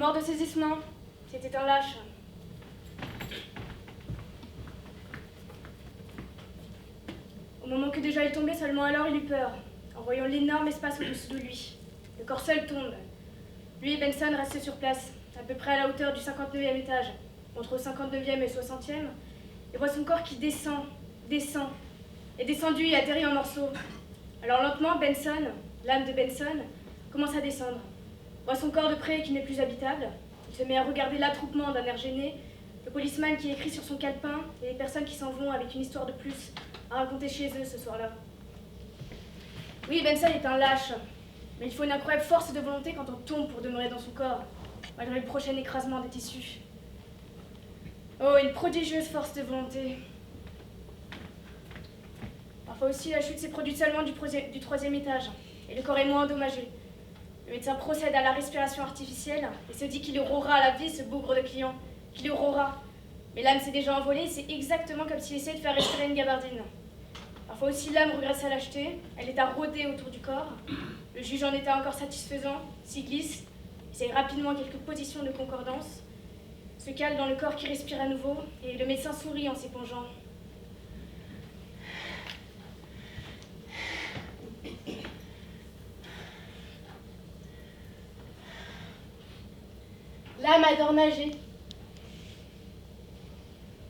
mort de saisissement. C'était un lâche. Au moment que déjà il tombait, seulement alors il eut peur, en voyant l'énorme espace au-dessous de lui. Le corps seul tombe. Lui et Benson restaient sur place, à peu près à la hauteur du 59e étage, entre le 59e et 60e, et voit son corps qui descend, est descendu et atterrit en morceaux. Alors lentement, Benson, l'âme de Benson, commence à descendre. Voit son corps de près qui n'est plus habitable. Il se met à regarder l'attroupement d'un air gêné, le policeman qui écrit sur son calepin et les personnes qui s'en vont avec une histoire de plus à raconter chez eux ce soir-là. Oui, Benson est un lâche, mais il faut une incroyable force de volonté quand on tombe pour demeurer dans son corps, malgré le prochain écrasement des tissus. Oh, une prodigieuse force de volonté. Parfois aussi, la chute s'est produite seulement du 3e étage, et le corps est moins endommagé. Le médecin procède à la respiration artificielle et se dit qu'il aurora à la vie ce bougre de client, qu'il aurora. Mais l'âme s'est déjà envolée, c'est exactement comme s'il essayait de faire respirer une gabardine. Parfois aussi, l'âme regrette sa lâcheté, elle est à rôder autour du corps. Le juge en état encore satisfaisant, s'y glisse, essaye rapidement quelques positions de concordance, se cale dans le corps qui respire à nouveau, et le médecin sourit en s'épongeant. L'âme adore nager.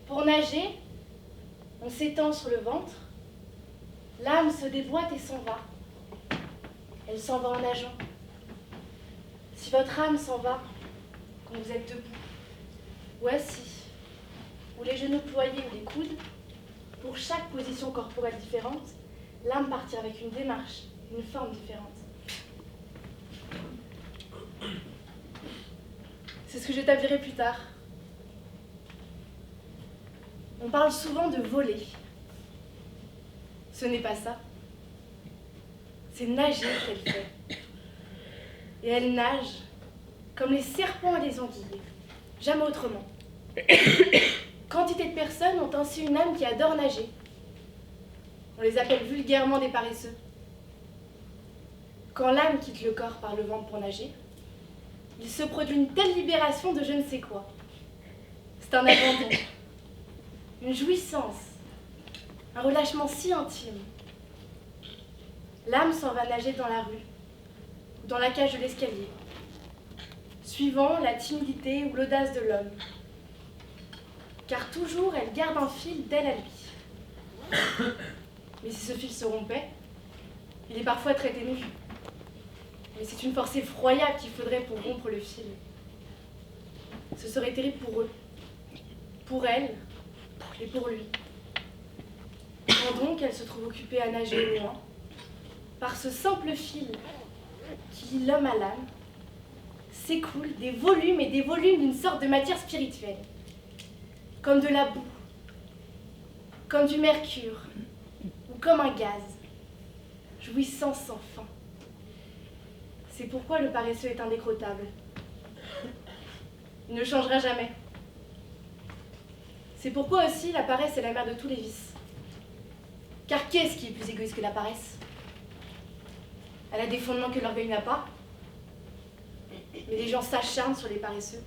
Pour nager, on s'étend sur le ventre, l'âme se déboîte et s'en va. Elle s'en va en nageant. Si votre âme s'en va quand vous êtes debout, ou assis, ou les genoux ployés ou les coudes, pour chaque position corporelle différente, l'âme partira avec une démarche, une forme différente. C'est ce que j'établirai plus tard. On parle souvent de voler. Ce n'est pas ça. C'est nager qu'elle fait. Et elle nage comme les serpents et les anguilles. Jamais autrement. Quantité de personnes ont ainsi une âme qui adore nager. On les appelle vulgairement des paresseux. Quand l'âme quitte le corps par le ventre pour nager, il se produit une telle libération de je ne sais quoi. C'est un abandon, une jouissance, un relâchement si intime. L'âme s'en va nager dans la rue, dans la cage de l'escalier, suivant la timidité ou l'audace de l'homme. Car toujours elle garde un fil d'elle à lui. Mais si ce fil se rompait, il est parfois très ténu. Mais c'est une force effroyable qu'il faudrait pour rompre le fil. Ce serait terrible pour eux, pour elle et pour lui. Quand donc elle se trouve occupée à nager loin, par ce simple fil qui lie l'homme à l'âme, s'écoulent des volumes et des volumes d'une sorte de matière spirituelle, comme de la boue, comme du mercure, ou comme un gaz, jouissance sans fin. C'est pourquoi le paresseux est indécrottable. Il ne changera jamais. C'est pourquoi aussi la paresse est la mère de tous les vices. Car qu'est-ce qui est plus égoïste que la paresse? Elle a des fondements que l'orgueil n'a pas. Mais les gens s'acharnent sur les paresseux.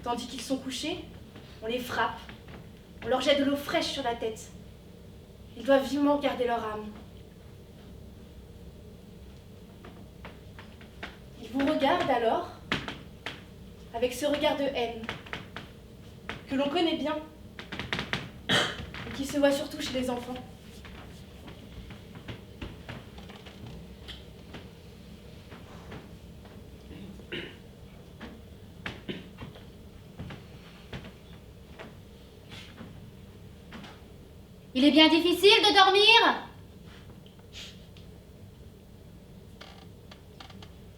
Tandis qu'ils sont couchés, on les frappe, on leur jette de l'eau fraîche sur la tête. Ils doivent vivement garder leur âme. Ils vous regardent alors avec ce regard de haine que l'on connaît bien et qui se voit surtout chez les enfants. Il est bien difficile de dormir.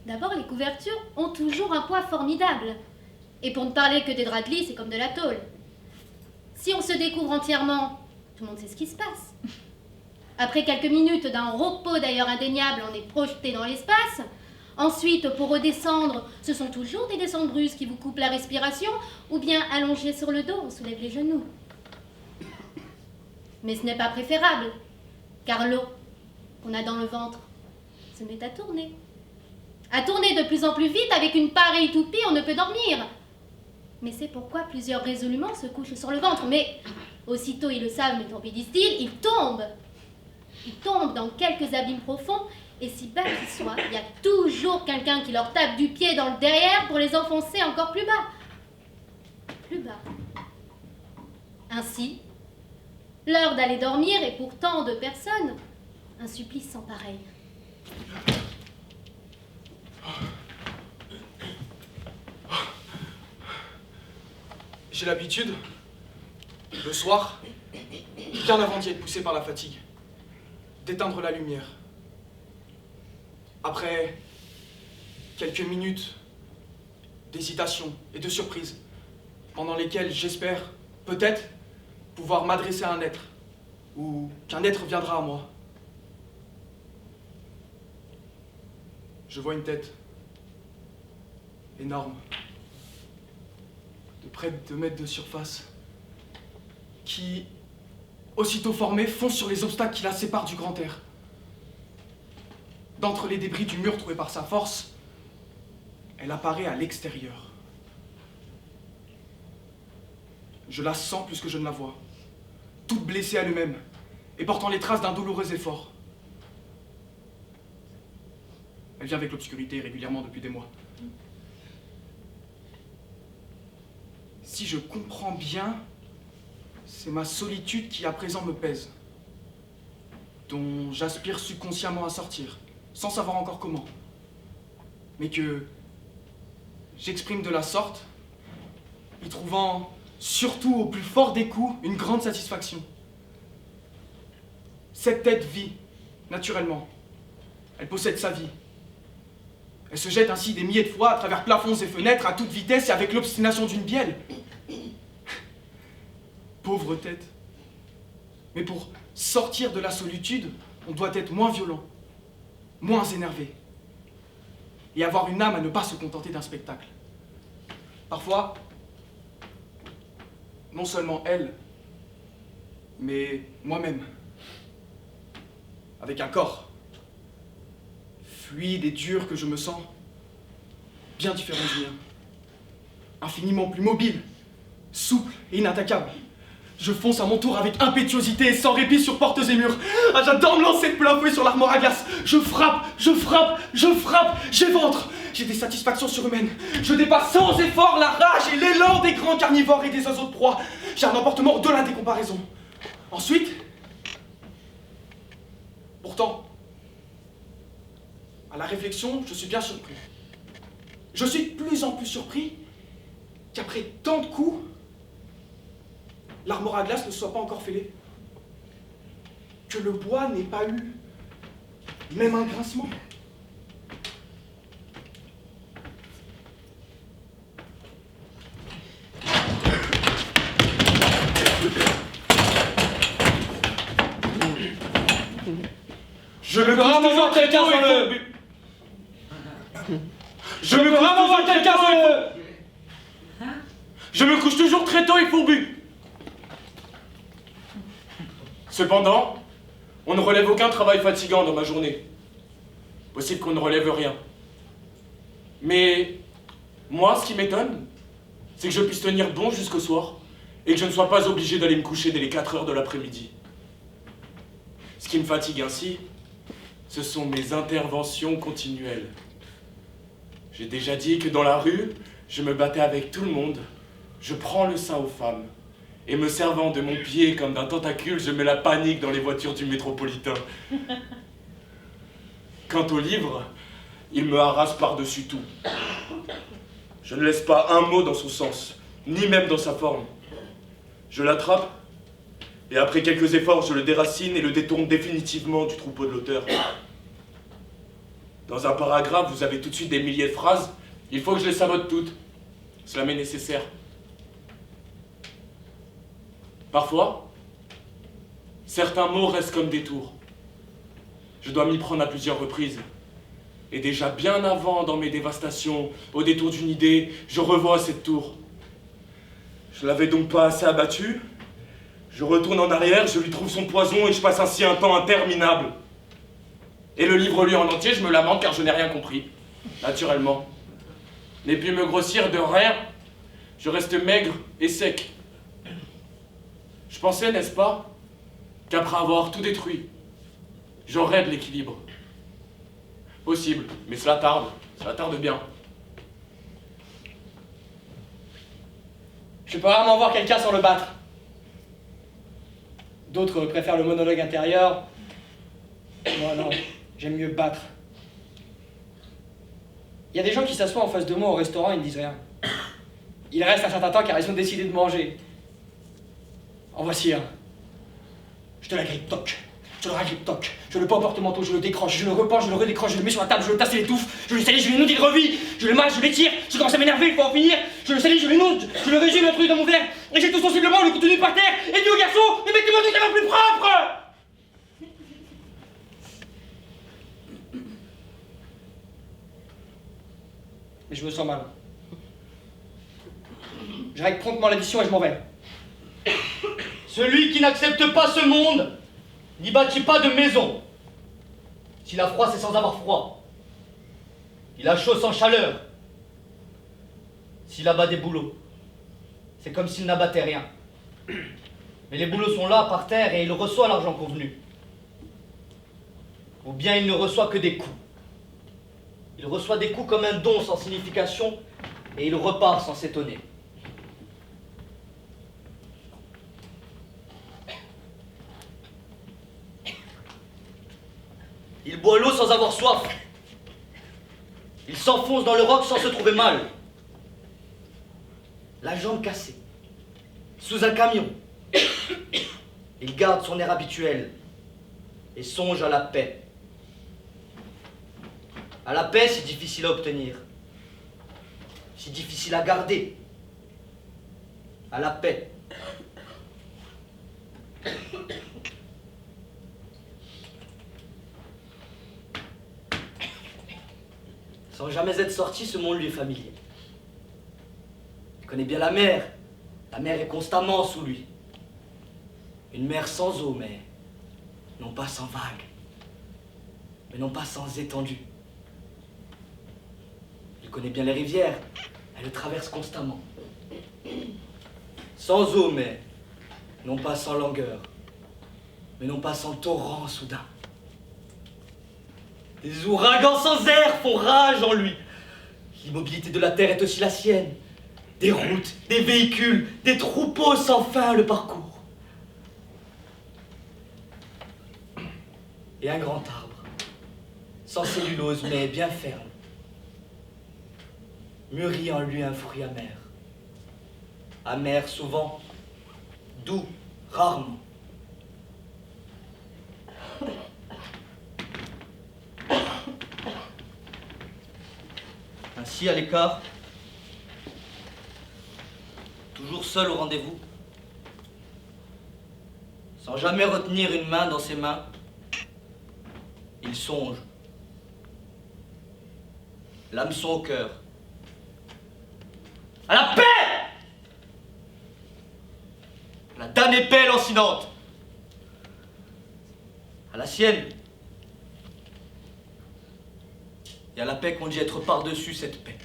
D'abord, les couvertures ont toujours un poids formidable. Et pour ne parler que des draps de lit, c'est comme de la tôle. Si on se découvre entièrement, tout le monde sait ce qui se passe. Après quelques minutes d'un repos d'ailleurs indéniable, on est projeté dans l'espace. Ensuite, pour redescendre, ce sont toujours des descentes brusques qui vous coupent la respiration, ou bien allongé sur le dos, on soulève les genoux. Mais ce n'est pas préférable, car l'eau qu'on a dans le ventre se met à tourner. À tourner de plus en plus vite, avec une pareille toupie, on ne peut dormir. Mais c'est pourquoi plusieurs résolument se couchent sur le ventre. Mais aussitôt ils le savent, mais tant pis disent-ils, ils tombent. Ils tombent dans quelques abîmes profonds, et si bas qu'ils soient, il y a toujours quelqu'un qui leur tape du pied dans le derrière pour les enfoncer encore plus bas. Plus bas. Ainsi, l'heure d'aller dormir est pour tant de personnes un supplice sans pareil. J'ai l'habitude, le soir, bien avant d'y être poussé par la fatigue, d'éteindre la lumière. Après quelques minutes d'hésitation et de surprise, pendant lesquelles j'espère, peut-être, pouvoir m'adresser à un être, ou qu'un être viendra à moi. Je vois une tête énorme, de près de 2 mètres de surface, qui, aussitôt formée, fonce sur les obstacles qui la séparent du grand air. D'entre les débris du mur trouvé par sa force, elle apparaît à l'extérieur. Je la sens plus que je ne la vois, toute blessée à elle-même, et portant les traces d'un douloureux effort. Elle vient avec l'obscurité régulièrement depuis des mois. Si je comprends bien, c'est ma solitude qui à présent me pèse, dont j'aspire subconsciemment à sortir, sans savoir encore comment, mais que j'exprime de la sorte, y trouvant surtout au plus fort des coups une grande satisfaction. Cette tête vit, naturellement. Elle possède sa vie. Elle se jette ainsi des milliers de fois à travers plafonds et fenêtres à toute vitesse et avec l'obstination d'une bielle. Pauvre tête. Mais pour sortir de la solitude, on doit être moins violent, moins énervé, et avoir une âme à ne pas se contenter d'un spectacle. Parfois, non seulement elle, mais moi-même, avec un corps fluide et dur que je me sens, bien différent du mien, infiniment plus mobile, souple et inattaquable. Je fonce à mon tour avec impétuosité et sans répit sur portes et murs. Ah, j'adore me lancer de plein fouet sur l'armoire à glace. Je frappe, j'éventre. J'ai des satisfactions surhumaines. Je dépasse sans effort la rage et l'élan des grands carnivores et des oiseaux de proie. J'ai un emportement au-delà des comparaisons. Ensuite, pourtant, à la réflexion, je suis bien surpris. Je suis de plus en plus surpris qu'après tant de coups, l'armoire à glace ne soit pas encore fêlée. Que le bois n'ait pas eu même un grincement. Je me couche toujours quelqu'un sur le... Je me couche toujours quelqu'un sur le... Je me couche toujours très tôt et fourbu. Cependant, on ne relève aucun travail fatigant dans ma journée. Possible qu'on ne relève rien. Mais moi, ce qui m'étonne, c'est que je puisse tenir bon jusqu'au soir et que je ne sois pas obligé d'aller me coucher dès les 4 heures de l'après-midi. Ce qui me fatigue ainsi, ce sont mes interventions continuelles. J'ai déjà dit que dans la rue, je me battais avec tout le monde. Je prends le sein aux femmes. Et me servant de mon pied comme d'un tentacule, je mets la panique dans les voitures du métropolitain. Quant au livre, il me harasse par-dessus tout. Je ne laisse pas un mot dans son sens, ni même dans sa forme. Je l'attrape, et après quelques efforts, je le déracine et le détourne définitivement du troupeau de l'auteur. Dans un paragraphe, vous avez tout de suite des milliers de phrases. Il faut que je les sabote toutes. Cela m'est nécessaire. Parfois, certains mots restent comme des tours. Je dois m'y prendre à plusieurs reprises. Et déjà bien avant, dans mes dévastations, au détour d'une idée, je revois cette tour. Je l'avais donc pas assez abattue. Je retourne en arrière, je lui trouve son poison et je passe ainsi un temps interminable. Et le livre lu en entier, je me lamente car je n'ai rien compris. naturellement. N'ai pu me grossir de rien. Je reste maigre et sec. Je pensais, n'est-ce pas, qu'après avoir tout détruit, j'aurais de l'équilibre. Possible, mais cela tarde bien. Je peux rarement voir quelqu'un sans le battre. D'autres préfèrent le monologue intérieur. Moi non, j'aime mieux battre. Il y a des gens qui s'assoient en face de moi au restaurant et ne disent rien. Ils restent un certain temps car ils ont décidé de manger. En voici un. Je te la grippe, toc. Je te le ragrippe, toc. Je le porte porte-manteau, je le décroche, je le repenche, je le redécroche, je le mets sur la table, je le tasse et l'étouffe, je le salis, je l'énonce, il revit, je le mâche, je l'étire, je commence à m'énerver, il faut en finir, je le salis, je l'énonce, je le résume un truc dans mon verre, et j'ai tout sensiblement le contenu par terre, et dis au garçon, mais mettez-moi du savon plus propre! Mais je me sens mal. Je règle promptement l'addition et je m'en vais. Celui qui n'accepte pas ce monde n'y bâtit pas de maison. S'il a froid, c'est sans avoir froid. Il a chaud sans chaleur. S'il abat des bouleaux, c'est comme s'il n'abattait rien. Mais les bouleaux sont là, par terre, et il reçoit l'argent convenu. Ou bien il ne reçoit que des coups. Il reçoit des coups comme un don sans signification, et il repart sans s'étonner. Il boit l'eau sans avoir soif. Il s'enfonce dans le roc sans se trouver mal. La jambe cassée, sous un camion. Il garde son air habituel et songe à la paix. À la paix, c'est difficile à obtenir. C'est difficile à garder. À la paix. Sans jamais être sorti, ce monde lui est familier. Il connaît bien la mer. La mer est constamment sous lui. Une mer sans eau, mais non pas sans vagues, mais non pas sans étendue. Il connaît bien les rivières. Elle le traverse constamment. Sans eau, mais non pas sans langueur, mais non pas sans torrent soudain. Des ouragans sans air font rage en lui. L'immobilité de la terre est aussi la sienne. Des routes, des véhicules, des troupeaux sans fin le parcours. Et un grand arbre, sans cellulose mais bien ferme, mûrit en lui un fruit amer. Amer souvent, doux rarement. Ainsi, à l'écart, toujours seul au rendez-vous, sans jamais retenir une main dans ses mains, il songe, l'hameçon au cœur, à la paix! À la damnée paix lancinante, à la sienne, et à la paix qu'on dit être par-dessus cette paix.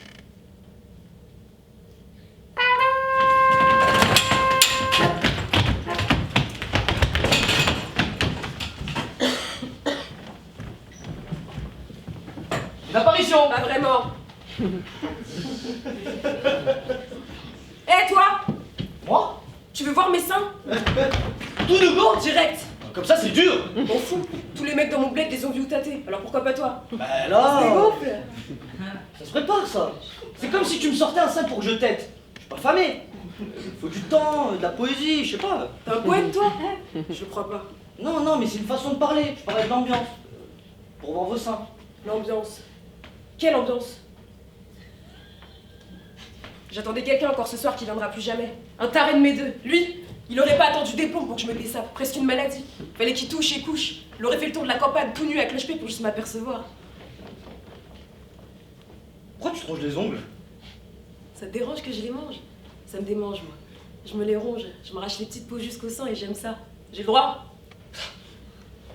Une apparition! Pas vraiment. Hé, toi! Moi? Tu veux voir mes seins? Tout de go! Direct! Comme ça, c'est dur! M'en fous. Tous les mecs dans mon bled les ont vus ou tâtés. Alors pourquoi pas toi? Bah C'est là... gonfle. Ça se prépare, ça. C'est comme si tu me sortais un sein pour que je t'aide. Je suis pas famé. Faut du temps, de la poésie, je sais pas. T'es un poète, toi? Je crois pas. Non, non, mais c'est une façon de parler. Je parlais de l'ambiance. Pour voir vos seins. L'ambiance. Quelle ambiance? J'attendais quelqu'un encore ce soir qui viendra plus jamais. Un taré de mes deux. Lui, il aurait pas attendu des plombs pour que je me dessape. Presque une maladie. Fallait qu'il touche et couche. Il aurait fait le tour de la campagne tout nu à cloche-pied pour juste m'apercevoir. Pourquoi tu te ronges les ongles? Ça te dérange que je les mange? Ça me démange, moi. Je me les ronge. Je m'arrache les petites peaux jusqu'au sang et j'aime ça. J'ai le droit.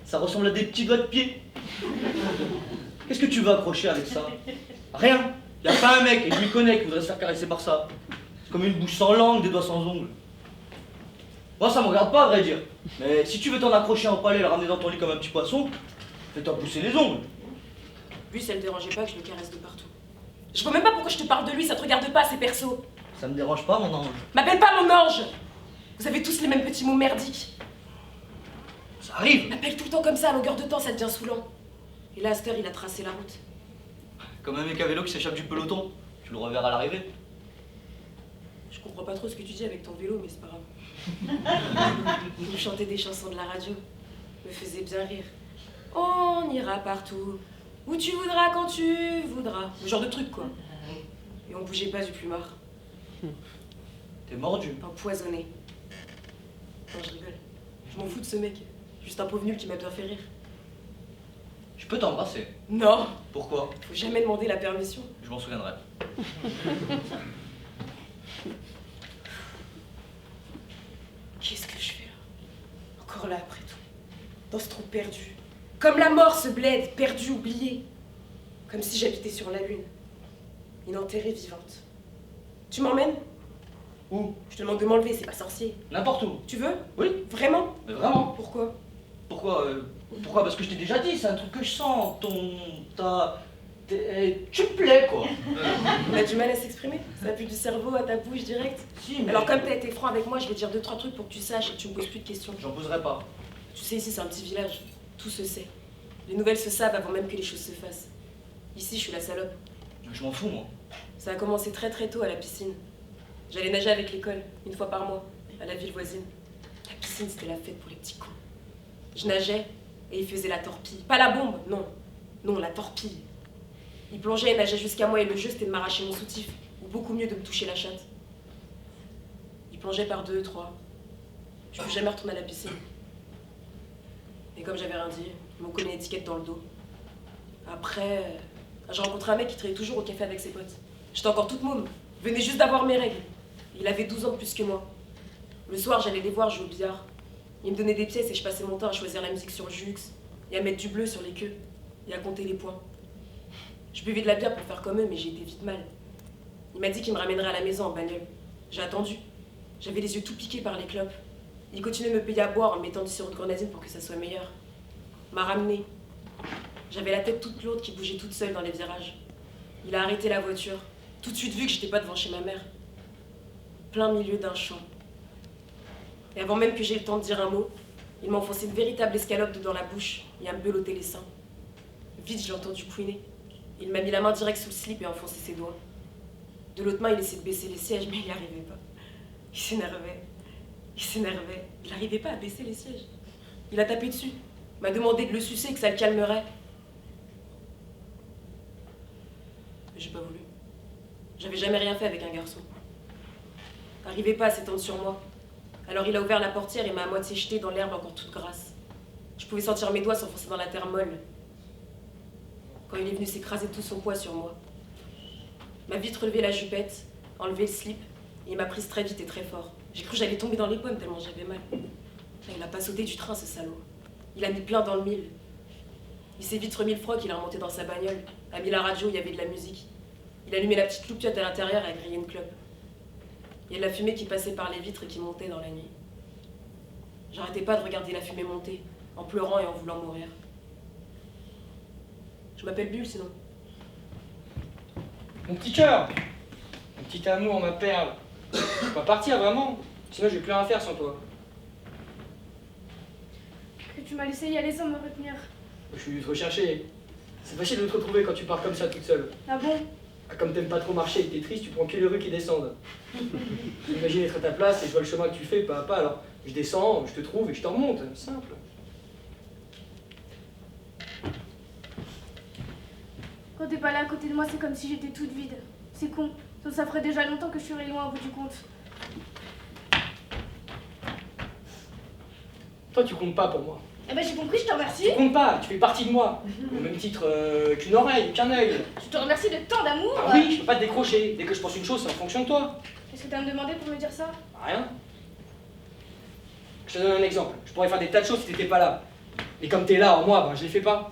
Ça ressemble à des petits doigts de pied. Qu'est-ce que tu veux accrocher avec ça? À Rien. Y a pas un mec, et je m'y connais, qui voudrait se faire caresser par ça. C'est comme une bouche sans langue, des doigts sans ongles. Moi, ça me regarde pas, à vrai dire. Mais si tu veux t'en accrocher un au palais et le ramener dans ton lit comme un petit poisson, fais-toi pousser les ongles. Lui, ça le dérangeait pas que je le caresse de partout. Je vois même pas pourquoi je te parle de lui, ça te regarde pas, c'est perso. Ça me dérange pas, mon ange. M'appelle pas mon ange. Vous avez tous les mêmes petits mots merdiques. Ça arrive. M'appelle tout le temps comme ça, à longueur de temps, ça devient saoulant. Et là, à cette heure, il a tracé la route. Comme un mec à vélo qui s'échappe du peloton. Tu le reverras à l'arrivée. Je comprends pas trop ce que tu dis avec ton vélo, mais c'est pas grave. Il nous chantait des chansons de la radio. Me faisait bien rire. On ira partout, où tu voudras, quand tu voudras. Le genre de truc, quoi. Et on bougeait pas du plumard. T'es mordu. Empoisonné. Non, je rigole. Je m'en fous de ce mec. Juste un pauvre nul qui m'a bien fait rire. Je peux t'embrasser. Non, Pourquoi? faut jamais demander la permission. Je m'en souviendrai. Qu'est-ce que je fais là? Encore là après tout. Dans ce trou perdu. Comme la mort, ce bled, perdu, oublié. Comme si j'habitais sur la lune. Une enterrée vivante. Tu m'emmènes? Où? Je te demande de m'enlever, c'est pas sorcier. N'importe où. Tu veux? Oui. Vraiment? Mais vraiment. Pourquoi? Pourquoi? Parce que je t'ai déjà dit, c'est un truc que je sens. Tu me plais, quoi. On a du mal à s'exprimer. Ça pue du cerveau à ta bouche direct. Si, mais... Alors comme t'as été franc avec moi, je vais dire 2-3 trucs pour que tu saches et que tu me poses plus de questions. J'en poserai pas. Tu sais, ici c'est un petit village. Tout se sait. Les nouvelles se savent avant même que les choses se fassent. Ici, je suis la salope. Je m'en fous, moi. Ça a commencé très très tôt à la piscine. J'allais nager avec l'école, une fois par mois, à la ville voisine. La piscine, c'était la fête pour les petits cons. Je nageais et il faisait la torpille. Pas la bombe, non. Non, la torpille. Il plongeait et nageait jusqu'à moi et le jeu, c'était de m'arracher mon soutif. Ou beaucoup mieux, de me toucher la chatte. Il plongeait par 2, 3. Je ne peux jamais retourner à la piscine. Et comme j'avais rien dit, ils m'ont collé une étiquette dans le dos. Après, j'ai rencontré un mec qui travaillait toujours au café avec ses potes. J'étais encore toute môme. Je venais juste d'avoir mes règles. Il avait 12 ans de plus que moi. Le soir, j'allais les voir jouer au billard. Ils me donnaient des pièces et je passais mon temps à choisir la musique sur le jux et à mettre du bleu sur les queues et à compter les points. Je buvais de la bière pour faire comme eux, mais j'ai été vite mal. Il m'a dit qu'il me ramènerait à la maison en bagnole. J'ai attendu. J'avais les yeux tout piqués par les clopes. Il continuait de me payer à boire en me mettant du sirop de grenadine pour que ça soit meilleur. M'a ramené. J'avais la tête toute lourde qui bougeait toute seule dans les virages. Il a arrêté la voiture. Tout de suite vu que j'étais pas devant chez ma mère. Plein milieu d'un champ. Et avant même que j'aie le temps de dire un mot, il m'a enfoncé une véritable escalope dans la bouche et à me beloter les seins. Vite, je l'ai entendu couiner. Il m'a mis la main direct sous le slip et a enfoncé ses doigts. De l'autre main, il essayait de baisser les sièges, mais il n'y arrivait pas. Il s'énervait. Il s'énervait. Il n'arrivait pas à baisser les sièges. Il a tapé dessus. M'a demandé de le sucer, que ça le calmerait. Mais j'ai pas voulu. J'avais jamais rien fait avec un garçon. N'arrivait pas à s'étendre sur moi. Alors il a ouvert la portière et m'a à moitié jetée dans l'herbe encore toute grasse. Je pouvais sentir mes doigts s'enfoncer dans la terre molle. Quand il est venu s'écraser tout son poids sur moi. M'a vite relevé la jupette, enlevé le slip, et il m'a prise très vite et très fort. J'ai cru que j'allais tomber dans les pommes tellement j'avais mal. Il a pas sauté du train, ce salaud. Il a mis plein dans le mille. Il s'est vite remis le froc, il a remonté dans sa bagnole, a mis la radio, il y avait de la musique. Il a allumé la petite loupiote à l'intérieur et a grillé une clope. Il y a de la fumée qui passait par les vitres et qui montait dans la nuit. J'arrêtais pas de regarder la fumée monter, en pleurant et en voulant mourir. Je m'appelle Bulle, sinon. Mon petit cœur, mon petit amour, ma perle. Je peux pas partir, vraiment. Sinon, j'ai plus rien à faire sans toi. Que tu m'as laissé y aller sans me retenir. Je suis venu te rechercher. C'est facile de te retrouver quand tu pars comme ça toute seule. Ah bon? Comme t'aimes pas trop marcher et que t'es triste, tu prends que les rues qui descendent. J'imagine être à ta place et je vois le chemin que tu fais pas à pas, alors je descends, je te trouve et je te remonte. Simple. Quand t'es pas là à côté de moi, c'est comme si j'étais toute vide. C'est con. Ça ferait déjà longtemps que je serais loin au bout du compte. Toi, tu comptes pas pour moi. Eh ben j'ai compris, je te remercie. Tu comptes pas, tu fais partie de moi. Au même titre qu'une oreille, qu'un œil. Je te remercie de tant d'amour. Ah oui, je peux pas te décrocher. Dès que je pense une chose, c'est en fonction de toi. Qu'est-ce que t'as à me demander pour me dire ça? Rien. Je te donne un exemple. Je pourrais faire des tas de choses si t'étais pas là. Et comme t'es là en moi, ben je les fais pas.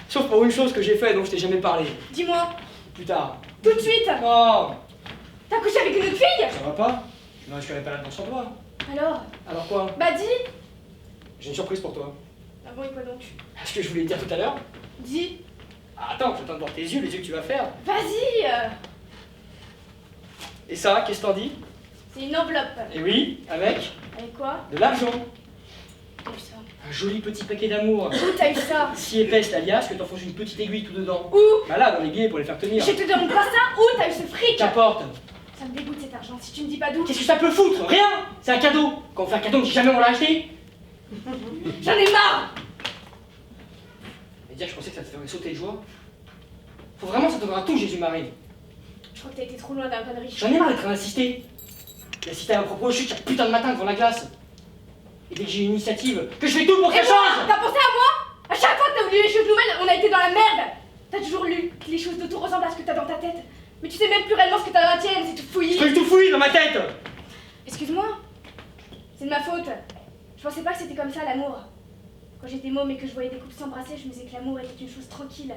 Sauf pour une chose que j'ai faite dont je t'ai jamais parlé. Dis-moi, Plus tard. tout de suite. Non, T'as couché avec une autre fille? ça va pas? Je ne risquerai pas là-dedans sans toi. Alors? Alors quoi? Bah dis. J'ai une surprise pour toi. Ah bon, et quoi donc? Ce que je voulais te dire tout à l'heure. Dis. Ah, attends, j'attends de voir tes yeux, les yeux que tu vas faire. Vas-y. Et ça, qu'est-ce que t'en dis? C'est une enveloppe. Et oui, avec Avec quoi? de l'argent. T'as eu ça? Un joli petit paquet d'amour. Où t'as eu ça? Si épaisse la liasse que t'enfonces une petite aiguille tout dedans. Où? Bah là, dans les guillemets pour les faire tenir. Je te demande pas ça. Où t'as eu ce fric? Qu'importe. Ça me dégoûte cet argent. Si tu me dis pas d'où. Qu'est-ce que ça peut foutre? Rien. C'est un cadeau. Quand on fait un cadeau, on dit jamais on l'a acheté. J'en ai marre. Mais dire, je pensais que ça te ferait sauter de joie. Faut vraiment ça te donnera tout, Jésus-Marie. Je crois que t'as été trop loin d'un connerie. J'en ai marre d'être un assisté. D'assister à un propos chute chaque putain de matin devant la glace. Et dès que j'ai une initiative, que je fais tout pour que Et ça moi? change. T'as pensé à moi? À chaque fois que t'as voulu les choses nouvelles, on a été dans la merde. T'as toujours lu que les choses d'autour ressemblent à ce que t'as dans ta tête. Mais tu sais même plus réellement ce que t'as dans la tienne, c'est tout fouillis. Je fais tout fouiller dans ma tête. Excuse-moi. C'est de ma faute. Je pensais pas que c'était comme ça l'amour. Quand j'étais môme et que je voyais des couples s'embrasser, je me disais que l'amour était une chose tranquille,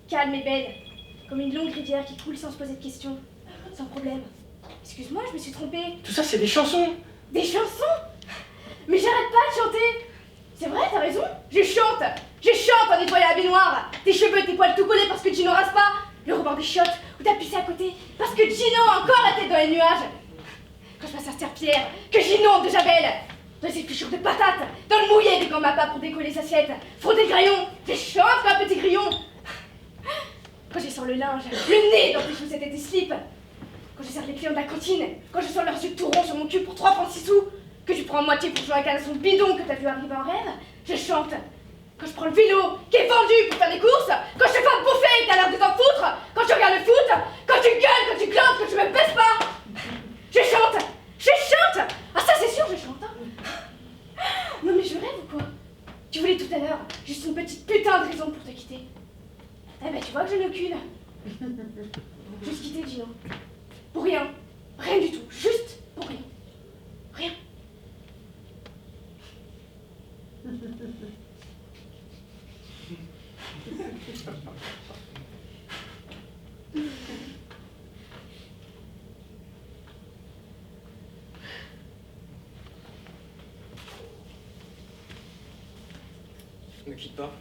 calme et belle. Comme une longue rivière qui coule sans se poser de questions. Sans problème. Excuse-moi, je me suis trompée. Tout ça, c'est des chansons. Des chansons? Mais j'arrête pas de chanter. C'est vrai, t'as raison. Je chante en nettoyant la baignoire. Tes cheveux, tes poils tout collés parce que Gino rase pas. Le rebord des chiottes où t'as pissé à côté parce que Gino a encore la tête dans les nuages. Quand je passe à Serre-Pierre, que j'inonde de javel. Dans les épluchures de patates, dans le mouillé des gants MAPA pour décoller les assiettes. Frotter le crayon, je chante comme un petit grillon. Quand je sors le linge, le nez dans tes chaussettes et tes slips. Quand je sers les clients de la cantine, quand je sors leurs yeux tout ronds sur mon cul pour 3 francs 6 sous, que tu prends en moitié pour jouer à un canasson bidon que t'as vu arriver en rêve, je chante. Quand je prends le vélo qui est vendu pour faire des courses, quand je te fais bouffer et que t'as l'air de t'en foutre, quand je regarde le foot, quand tu gueules, quand tu glandes, quand tu me baisses pas, je chante. Ah ça c'est sûr, je chante. Hein. Non mais je rêve ou quoi? Tu voulais tout à l'heure juste une petite putain de raison pour te quitter. Eh ben tu vois que je n'ai aucune. Juste quitter Gino. Pour rien. Rien du tout. Juste pour rien. Rien. Ne quitte pas.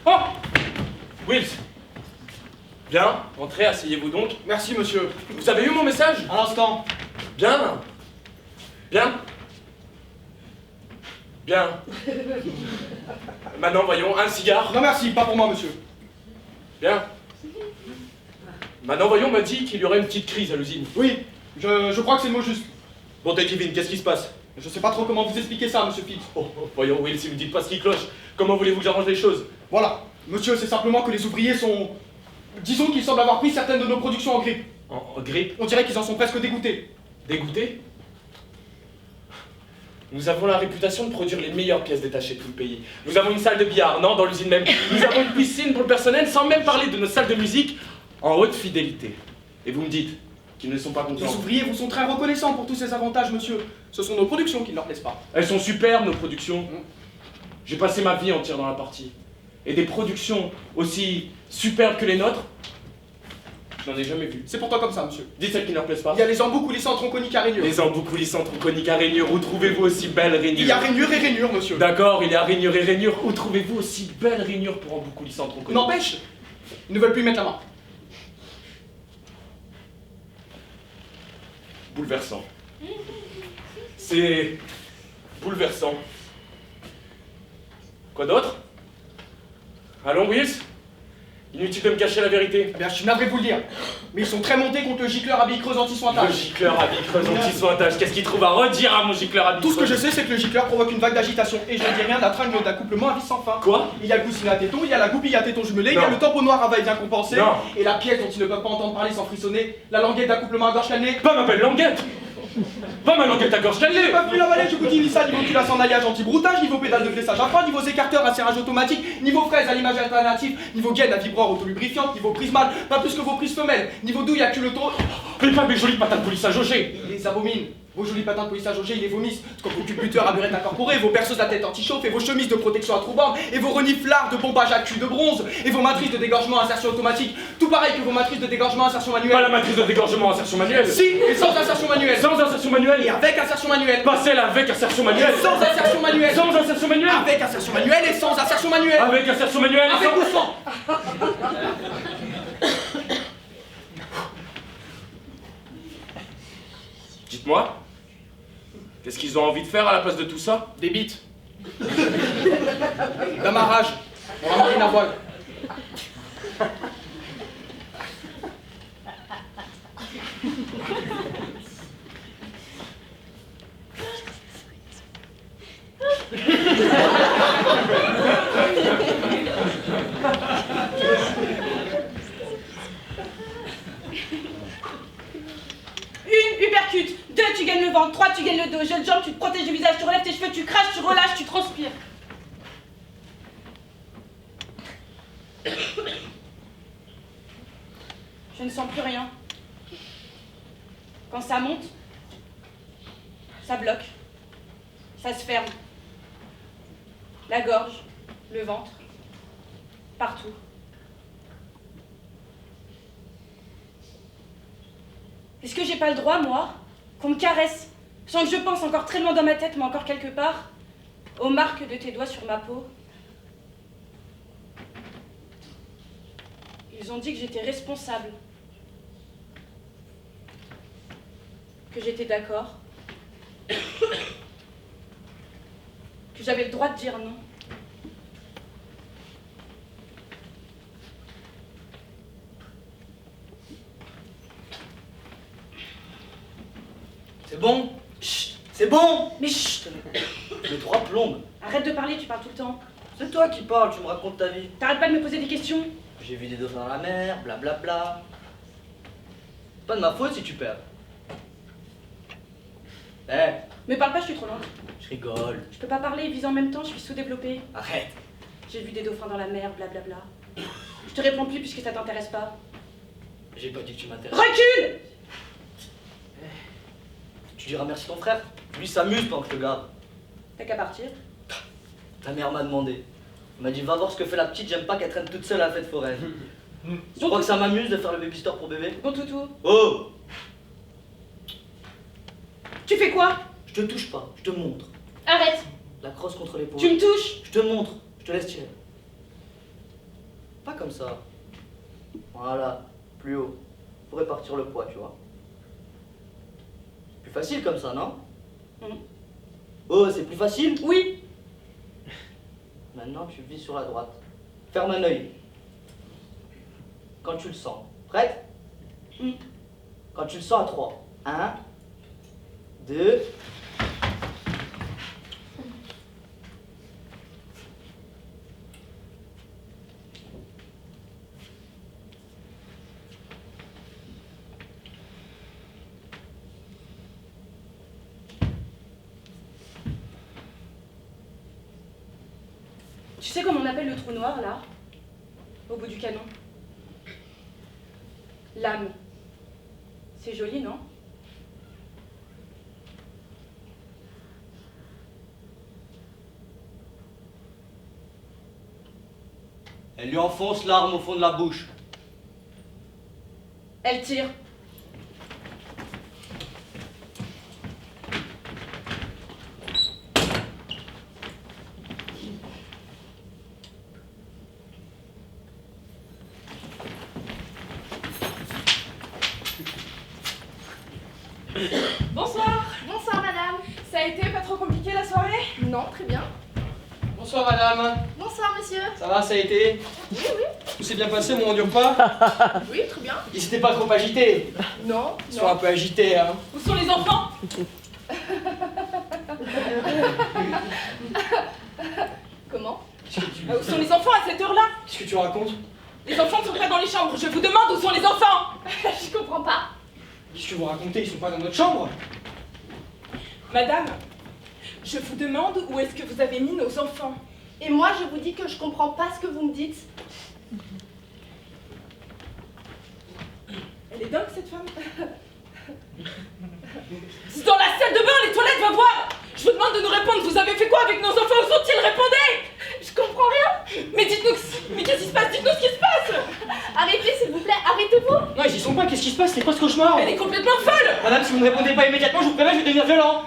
Oh Wills. Bien, entrez, asseyez-vous donc. Merci, monsieur. Vous avez eu mon message? À l'instant. Bien. Bien. Bien. Maintenant, voyons, un cigare. Non, merci, pas pour moi, monsieur. Bien. Maintenant, voyons, on m'a dit qu'il y aurait une petite crise à l'usine. Oui, je crois que c'est le mot juste. Bon, Kevin, qu'est-ce qui se passe? Je sais pas trop comment vous expliquer ça, monsieur Phipps. Voyons, Will, si vous dites pas ce qui cloche, comment voulez-vous que j'arrange les choses? Voilà. Monsieur, c'est simplement que les ouvriers sont... Disons qu'ils semblent avoir pris certaines de nos productions en grippe. En grippe? On dirait qu'ils en sont presque dégoûtés. Dégoûté? Nous avons la réputation de produire les meilleures pièces détachées de tout le pays. Nous avons une salle de billard, non, dans l'usine même. Nous avons une piscine pour le personnel, sans même parler de nos salles de musique en haute fidélité. Et vous me dites qu'ils ne sont pas Les contents. ouvriers vous sont très reconnaissants pour tous ces avantages, monsieur. Ce sont nos productions qui ne leur plaisent pas. Elles sont superbes, nos productions. J'ai passé ma vie entière dans la partie. Et des productions aussi superbes que les nôtres, je n'en ai jamais vu. C'est pourtant comme ça, monsieur. Dites celles qui ne leur plaisent pas. Il y a les embouts coulissants tronconiques à rainures. Les embouts coulissants tronconiques à rainures, où trouvez-vous aussi belle rainure? Il y a rainures et rainures, monsieur. D'accord, il y a rainure et rainure, où trouvez-vous aussi belle rainure pour embouts coulissants tronconiques? N'empêche, ils ne veulent plus y mettre la main. Bouleversant. C'est bouleversant. Quoi d'autre? Allons, Wills? Inutile de me cacher la vérité. Eh bien, je suis navré de vous le dire. Mais ils sont très montés contre le gicleur à bille creuse Le anti-sointage. gicleur à bille creuse anti-sointage, qu'est-ce qu'il trouve à redire à mon gicleur à bille Tout ce que je creuse? sais, c'est que le gicleur provoque une vague d'agitation. Et je ne dis rien d'un tringle d'accouplement à vis sans fin. Quoi? Il y a le coussinet à téton, il y a la goupille à téton jumelé, il y a Non. le tampeau noir à va-et-vient compensé, Non. et la pièce dont ils ne peuvent pas entendre parler sans frissonner, la languette d'accouplement à gorge cannelée. Pas m'appelle languette! Va ma langue à ta gorge, J'ai calme-les. pas pu l'avaler, je vous dis ni ça, niveau culasse en alliage anti-broutage, niveau pédale de glissage à froid, niveau écarteur à serrage automatique, niveau fraise à l'image alternative, niveau gaine à vibreur autolubrifiante, niveau prise mâle, pas plus que vos prises femelles, niveau douille à culotto, Fais pas mes jolies patates polissage Auger. il les abomine. Vos jolis patins de polissage Auger, ils les vomissent. Quand vos culbuteurs à burette incorporés, vos perceuses à tête anti-chauffe et vos chemises de protection à trous-bornes, et vos reniflards de pompage à cul de bronze, et vos matrices de dégorgement insertion automatique, tout pareil que vos matrices de dégorgement insertion Pas la manuelle. matrice de dégorgement insertion manuelle. Si, et sans insertion manuelle. Sans insertion manuelle. Et avec insertion manuelle. Pas celle avec insertion manuelle. Et sans insertion manuelle. Sans insertion manuelle. Avec insertion manuelle et sans insertion manuelle. Avec insertion manuelle. Avec sans- ou sans. Dites-moi, qu'est-ce qu'ils ont envie de faire à la place de tout ça? Des bites. D'amarrage. On va mariner à voile. Une, uppercut. 2, tu gagnes le ventre. 3, tu gagnes le dos. Jeune jambe, tu te protèges le visage, tu relèves tes cheveux, tu craches, tu relâches, tu transpires. Je ne sens plus rien. Quand ça monte, ça bloque. Ça se ferme. La gorge, le ventre, partout. Est-ce que j'ai pas le droit, moi, qu'on me caresse, sans que je pense encore très loin dans ma tête, mais encore quelque part, aux marques de tes doigts sur ma peau? Ils ont dit que j'étais responsable, que j'étais d'accord, que j'avais le droit de dire non. C'est bon? Chut, c'est bon! Mais chut! Les trois plombes. Arrête de parler, tu parles tout le temps. C'est toi qui parles, tu me racontes ta vie. T'arrêtes pas de me poser des questions? J'ai vu des dauphins dans la mer, blablabla. Pas de ma faute si tu perds. Eh, Me parle pas, je suis trop lente. je rigole. Je peux pas parler et viser en même temps, je suis sous-développée. Arrête. J'ai vu des dauphins dans la mer, blablabla. Je te réponds plus puisque ça t'intéresse pas. J'ai pas dit que tu m'intéresses. Recule! Tu diras merci ton frère. Lui s'amuse pendant que je te garde. T'as qu'à partir. Ta mère m'a demandé. Elle m'a dit va voir ce que fait la petite, j'aime pas qu'elle traîne toute seule à la fête foraine. Tu crois que ça m'amuse de faire le baby store pour bébé? Bon toutou. Oh! Tu fais quoi? Je te touche pas, je te montre. Arrête! La crosse contre l'épaule. Tu me touches! Je te montre, je te laisse tirer. Pas comme ça. Voilà, plus haut. Pour répartir le poids, tu vois. Plus facile comme ça, non? Oh, c'est plus facile? Oui! Maintenant, tu vis sur la droite. Ferme un œil. Quand tu le sens. Prête? Quand tu le sens à 3. 1, 2. Tu sais comment on appelle le trou noir, là? Au bout du canon? L'âme. C'est joli, non? Elle lui enfonce l'arme au fond de la bouche. Elle tire. Bonsoir. Bonsoir, madame. Ça a été pas trop compliqué la soirée? Non, très bien. Bonsoir madame. Bonsoir, monsieur. Ça va, ça a été? Oui, oui. Tout s'est bien passé, mon repas? Oui, très bien. Ils étaient pas trop agités. Non, Ils sont un peu agités, hein. Où sont les enfants? Comment? Où sont les enfants à cette heure-là? Qu'est-ce que tu racontes? Les enfants ne sont pas dans les chambres. Je vous demande où sont les enfants? Je comprends pas. Qu'est-ce que vous racontez? Ils sont pas dans notre chambre? Madame, je vous demande où est-ce que vous avez mis nos enfants. Et moi, je vous dis que je comprends pas ce que vous me dites. Elle est dingue, cette femme. C'est dans la salle de bain, les toilettes, va voir. Je vous demande de nous répondre. Vous avez fait quoi avec nos enfants? Où sont-ils? Répondez. Je comprends rien. Mais dites-nous, mais qu'est-ce qui se passe? Dites-nous ce qui se passe. Arrêtez, s'il vous plaît, arrêtez-vous. Non, ils y sont pas, qu'est-ce qui se passe? C'est quoi ce cauchemar? Elle est complètement folle. Madame, si vous ne répondez pas immédiatement, je vous préviens, je vais devenir violent.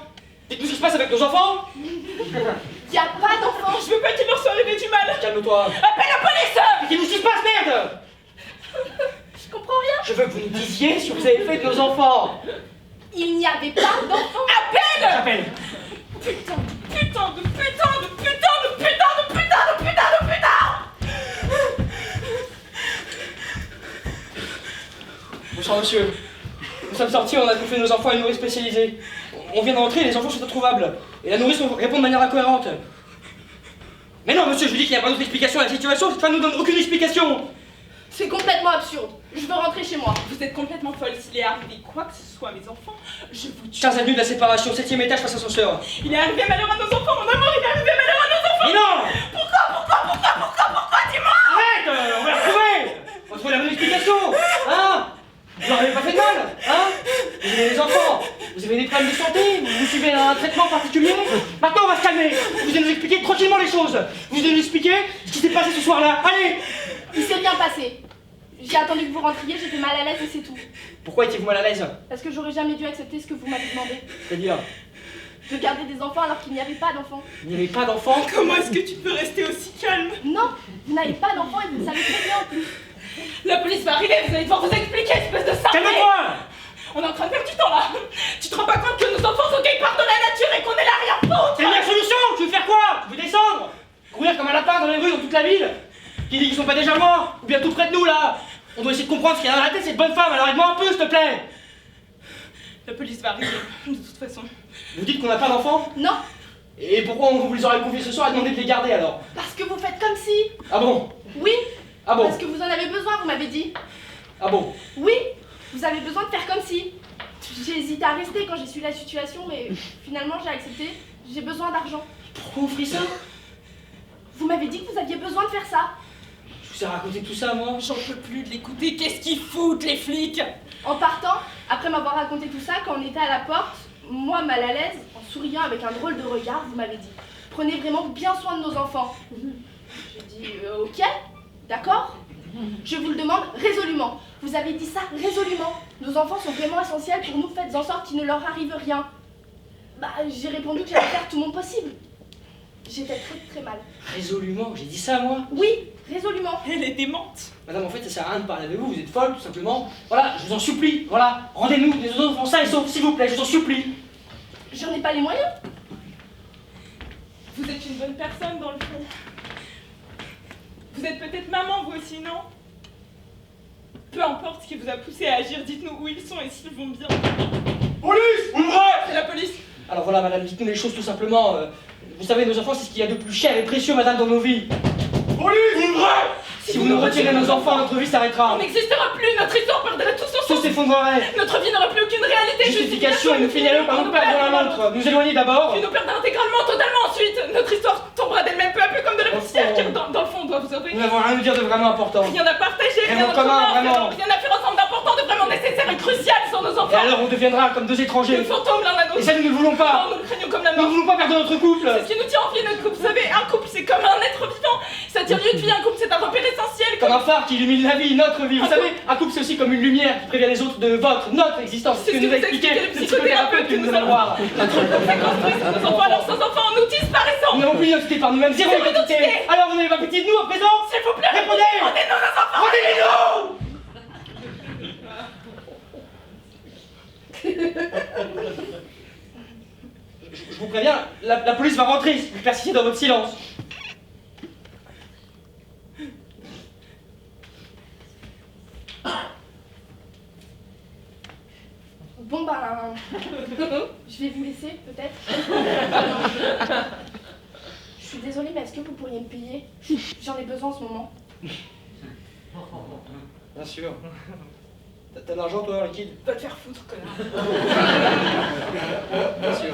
Dites-nous ce qui se passe avec nos enfants. Y a pas d'enfant. Je veux pas qu'il leur soit arrivé du mal. Calme-toi. Appelle la police. Qu'est-ce qui se passe, merde? Je comprends rien. Je veux que vous nous disiez ce que vous avez fait de nos enfants. Il n'y avait pas d'enfant. Appelle. J'appelle. Putain, putain, de putain, de putain, de putain, de putain, de putain, de putain. Bonsoir, monsieur. Nous sommes sortis, on a confié nos enfants à une nourrice spécialisée. On vient de rentrer et les enfants sont introuvables. Et la nourrice répond de manière incohérente. Mais non, monsieur, je vous dis qu'il n'y a pas d'autre explication à la situation, cette femme ne nous donne aucune explication. C'est complètement absurde. Je veux rentrer chez moi. Vous êtes complètement folle. S'il est arrivé quoi que ce soit à mes enfants, je vous tue. 15 avenue de la séparation, 7ème étage face à son sœur. Il est arrivé malheur à nos enfants, mon amour, il est arrivé malheur à nos enfants. Mais non! Pourquoi, dis-moi. Arrête! On va la retrouver! On va trouver la bonne explication! Hein? Vous leur avez pas fait de mal? Hein? Vous avez des enfants, vous avez des problèmes de santé, vous suivez un traitement particulier. Maintenant on va se calmer. Vous allez nous expliquer tranquillement les choses. Vous allez nous expliquer ce qui s'est passé ce soir-là. Allez! Il s'est bien passé. J'ai attendu que vous rentriez, j'étais mal à l'aise et c'est tout. Pourquoi étiez-vous mal à l'aise? Parce que j'aurais jamais dû accepter ce que vous m'avez demandé. C'est-à-dire? De garder des enfants alors qu'il n'y avait pas d'enfants. Il n'y avait pas d'enfants? Comment est-ce que tu peux rester aussi calme? Non, vous n'avez pas d'enfants et vous le savez très bien en plus. La police va arriver, vous allez devoir vous expliquer, espèce de sale. Calme-toi! On est en train de perdre du temps là. Tu te rends pas compte que nos enfants sont quelque part de la nature et qu'on est là rien foutre? C'est la meilleure solution! Tu veux faire quoi? Tu veux descendre? Courir comme un lapin dans les rues, dans toute la ville? Qui dit qu'ils sont pas déjà morts? Ou bien tout près de nous là? On doit essayer de comprendre ce qu'il y a dans la tête de cette bonne femme, alors aide-moi un peu s'il te plaît! La police va arriver, de toute façon. Vous dites qu'on n'a pas d'enfants? Non, Et pourquoi on vous les aurait confiés ce soir et demandé de les garder alors? parce que vous faites comme si. Ah bon? Oui, Ah bon? parce que vous en avez besoin, vous m'avez dit. Ah bon? Oui, vous avez besoin de faire comme si. J'ai hésité à rester quand j'ai su la situation, mais finalement j'ai accepté. J'ai besoin d'argent. Pourquoi on ferait ça? Vous m'avez dit que vous aviez besoin de faire ça. Je vous ai raconté tout ça moi? J'en peux plus de l'écouter, qu'est-ce qu'ils foutent les flics? En partant, après m'avoir raconté tout ça, quand on était à la porte, moi mal à l'aise, en souriant avec un drôle de regard, vous m'avez dit « Prenez vraiment bien soin de nos enfants ». J'ai dit « Ok, d'accord ». Je vous le demande résolument. Vous avez dit ça résolument. Nos enfants sont vraiment essentiels pour nous, faites en sorte qu'il ne leur arrive rien. Bah, j'ai répondu que j'allais faire tout mon possible. J'ai fait très très mal. Résolument, j'ai dit ça moi? Oui, résolument. Elle est démente. Madame, en fait, ça sert à rien de parler avec vous, vous êtes folle, tout simplement. Voilà, je vous en supplie, voilà, rendez-nous les autres enfants sains et saufs, s'il vous plaît, je vous en supplie. J'en ai pas les moyens. Vous êtes une bonne personne dans le fond. Vous êtes peut-être maman vous aussi, non? Peu importe ce qui vous a poussé à agir, dites-nous où ils sont et s'ils vont bien. Police, ouvrez! C'est la police. Alors voilà, madame, dites-nous les choses tout simplement. Vous savez, nos enfants, c'est ce qu'il y a de plus cher et précieux, madame, dans nos vies. Police, ouvrez! Si vous nous retirez nos enfants, notre vie s'arrêtera. On n'existera plus, notre histoire perdrait tout son Tout sens. s'effondrerait. Notre vie n'aurait plus aucune réalité. Justification et nous finirons par nous perdre l'un l'autre. Nous éloigner d'abord. Puis nous perdre intégralement, totalement ensuite. Notre histoire tombera d'elle-même peu à peu comme de la poussière qui, dans le fond, doit vous avouer. Nous n'avons rien à dire de vraiment important. Rien à partager, Rien rien en à commun, commun, vraiment. rien à faire ensemble d'important, de vraiment nécessaire et crucial sans nos Et enfants. alors on deviendra comme deux Des étrangers. fantômes l'un à l'autre. Et ça, nous ne le voulons pas. Non, nous le craignons comme la Nous ne mort. voulons pas perdre notre couple. C'est ce qui nous tient en vie, notre couple. Vous savez, un couple, c'est comme un être vivant. Ça tire lieu de vie, un couple, c'est un repère essentiel. Comme un phare qui illumine la vie, notre vie. Vous savez, un couple, c'est aussi comme une lumière qui prévient les autres de notre existence. C'est ce que nous a nous expliqué expliquaient les le psychothérapeute que nous allons voir. Notre couple s'est construit sur nos enfants, alors sans enfants, nous disparaissons. Nous n'avons plus d'identité par nous-mêmes, zéro Zéro identité. identité. Alors vous n'avez pas pitié de nous à présent? S'il vous plaît, Répondez! rendez-nous nos enfants. Rendez-les-nous! Je vous préviens, la police va rentrer si vous persistez dans votre silence. Bon ben, je vais vous laisser peut-être. Je suis désolée, mais est-ce que vous pourriez me payer? J'en ai besoin en ce moment. Bien sûr. T'as de l'argent toi en liquide? Va te faire foutre, connard. Bien sûr.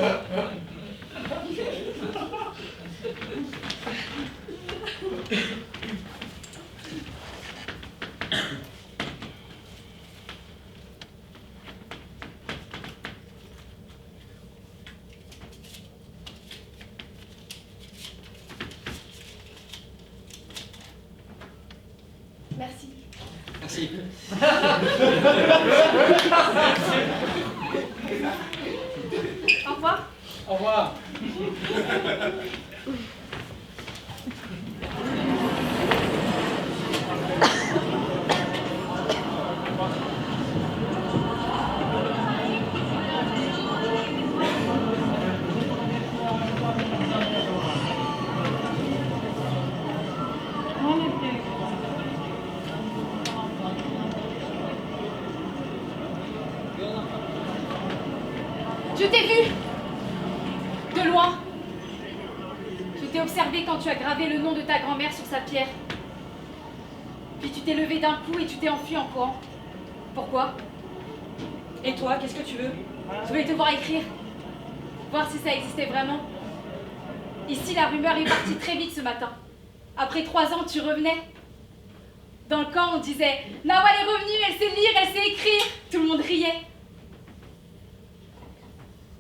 Merci. Au revoir. Au revoir. Je t'ai vu de loin. Je t'ai observé quand tu as gravé le nom de ta grand-mère sur sa pierre. Puis tu t'es levé d'un coup et tu t'es enfui en courant. Pourquoi? Et toi, qu'est-ce que tu veux? Je voulais te voir écrire. Voir si ça existait vraiment. Ici, la rumeur est partie très vite ce matin. Après 3 ans, tu revenais. Dans le camp, on disait « Nawal est revenue, elle sait lire, elle sait écrire !» Tout le monde riait.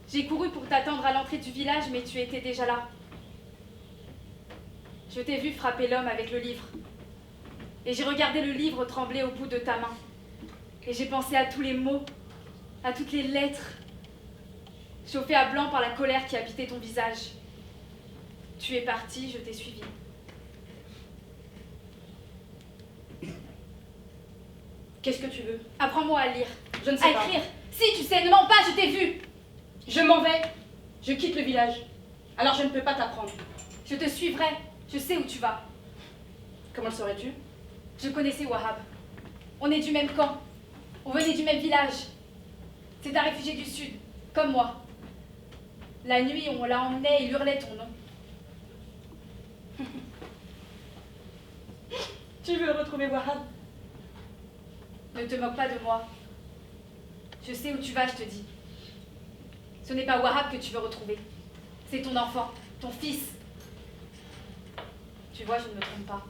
J'ai couru pour t'attendre à l'entrée du village, mais tu étais déjà là. Je t'ai vu frapper l'homme avec le livre. Et j'ai regardé le livre trembler au bout de ta main. Et j'ai pensé à tous les mots, à toutes les lettres, chauffées à blanc par la colère qui habitait ton visage. Tu es parti, je t'ai suivi. Qu'est-ce que tu veux? Apprends-moi à lire. Je ne sais pas. À écrire. Si, tu sais, ne mens pas, je t'ai vu. Je m'en vais. Je quitte le village. Alors je ne peux pas t'apprendre. Je te suivrai. Je sais où tu vas. Comment le saurais-tu? Je connaissais Wahab. On est du même camp. On venait du même village. C'est un réfugié du sud, comme moi. La nuit, on l'a emmené, il hurlait ton nom. Tu veux retrouver Wahab? Ne te moque pas de moi. Je sais où tu vas, je te dis. Ce n'est pas Wahab que tu veux retrouver. C'est ton enfant, ton fils. Tu vois, je ne me trompe pas.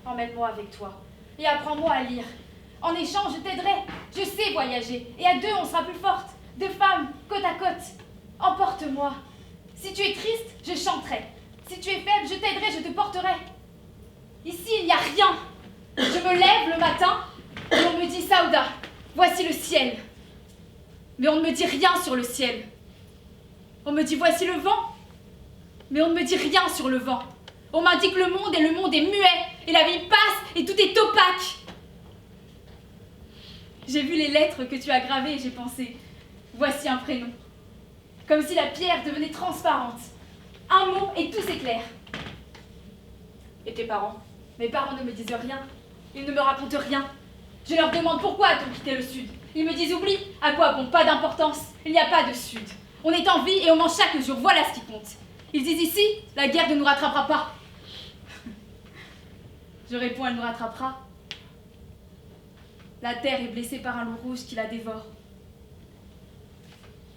Emmène-moi avec toi et apprends-moi à lire. En échange, je t'aiderai. Je sais voyager. Et à 2, on sera plus fortes. 2 femmes, côte à côte. Emporte-moi. Si tu es triste, je chanterai. Si tu es faible, je t'aiderai, je te porterai. Ici, il n'y a rien. Je me lève le matin et on me dit « Saouda, voici le ciel ». Mais on ne me dit rien sur le ciel. On me dit « Voici le vent ». Mais on ne me dit rien sur le vent. On m'indique le monde et le monde est muet. Et la vie passe et tout est opaque. J'ai vu les lettres que tu as gravées et j'ai pensé « Voici un prénom ». Comme si la pierre devenait transparente. Un mot et tout s'éclaire. Et tes parents? Mes parents ne me disent rien. Ils ne me racontent rien. Je leur demande pourquoi a-t-on quitté le sud. Ils me disent oublie. À quoi bon? Pas d'importance. Il n'y a pas de sud. On est en vie et on mange chaque jour. Voilà ce qui compte. Ils disent ici, la guerre ne nous rattrapera pas. Je réponds, elle nous rattrapera. La terre est blessée par un loup rouge qui la dévore.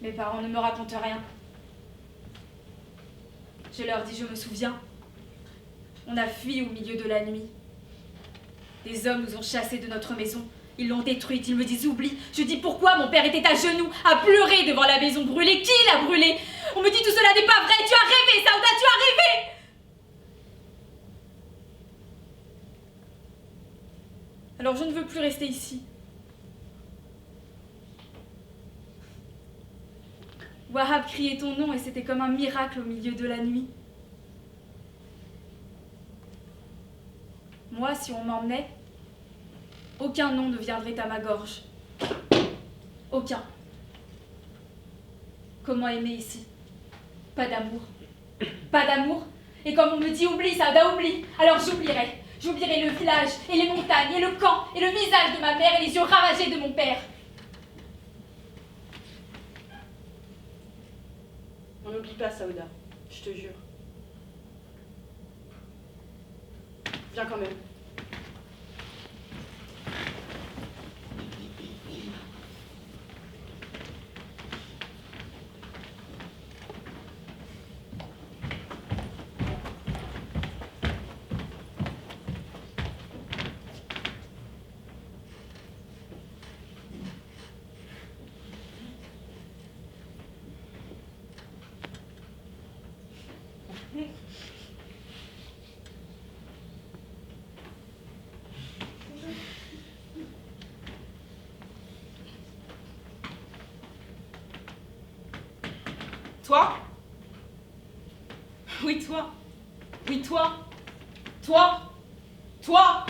Mes parents ne me racontent rien. Je leur dis, je me souviens. On a fui au milieu de la nuit. Des hommes nous ont chassés de notre maison. Ils l'ont détruite, ils me disent oublie. Je dis pourquoi? Mon père était à genoux, à pleurer devant la maison brûlée. Qui l'a brûlée? On me dit tout cela n'est pas vrai. Tu as rêvé, Saouda, tu as rêvé. Alors je ne veux plus rester ici. Wahab criait ton nom et c'était comme un miracle au milieu de la nuit. Moi, si on m'emmenait, aucun nom ne viendrait à ma gorge. Aucun. Comment aimer ici? Pas d'amour. Pas d'amour. Et comme on me dit oublie, Saouda, oublie, alors j'oublierai. J'oublierai le village, et les montagnes, et le camp, et le visage de ma mère, et les yeux ravagés de mon père. On n'oublie pas, Saouda, je te jure. Viens quand même. Toi? Oui, toi. Oui, toi. Toi. Toi.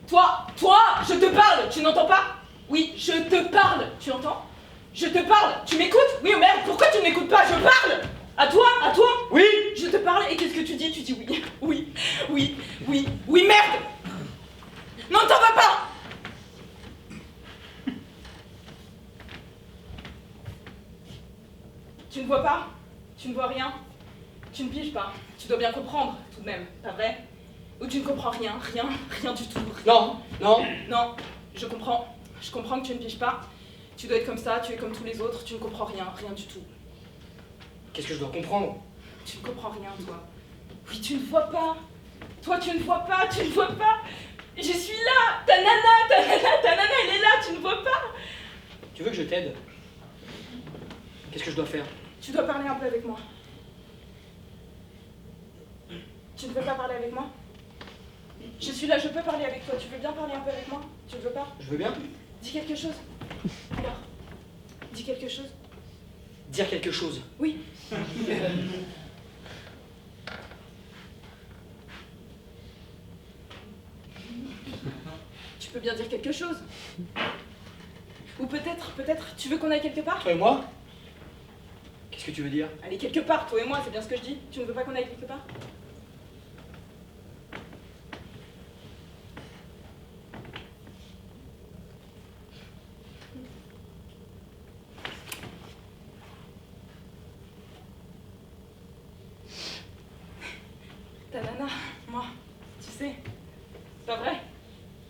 Toi. Toi. Je te parle. Tu n'entends pas? Oui, je te parle. Tu entends? Je te parle. Tu m'écoutes? Oui, merde, pourquoi tu ne m'écoutes pas? Je parle. À toi. À toi. Oui. Je te parle et qu'est-ce que tu dis? Tu dis oui. Oui. Oui. Oui. Oui, merde. Non, t'en vas pas. Tu ne vois pas? Tu ne vois rien? Tu ne piges pas? Tu dois bien comprendre, tout de même, pas vrai? Ou tu ne comprends rien, rien, rien du tout. Rien. Non, non. Non, je comprends. Je comprends que tu ne piges pas. Tu dois être comme ça, tu es comme tous les autres, tu ne comprends rien, rien du tout. Qu'est-ce que je dois comprendre? Tu ne comprends rien, toi. Oui, tu ne vois pas. Toi, tu ne vois pas, tu ne vois pas. Je suis là. Ta nana, elle est là, tu ne vois pas. Tu veux que je t'aide? Qu'est-ce que je dois faire? Tu dois parler un peu avec moi. Tu ne veux pas parler avec moi? Je suis là, je peux parler avec toi. Tu veux bien parler un peu avec moi? Tu ne veux pas? Je veux bien. Dis quelque chose. Alors, dis quelque chose. Dire quelque chose. Oui. Tu peux bien dire quelque chose. Ou peut-être, tu veux qu'on aille quelque part? Toi et moi? Qu'est-ce que tu veux dire? Allez, quelque part, toi et moi, c'est bien ce que je dis. Tu ne veux pas qu'on aille quelque part? Ta nana, moi, tu sais, pas vrai?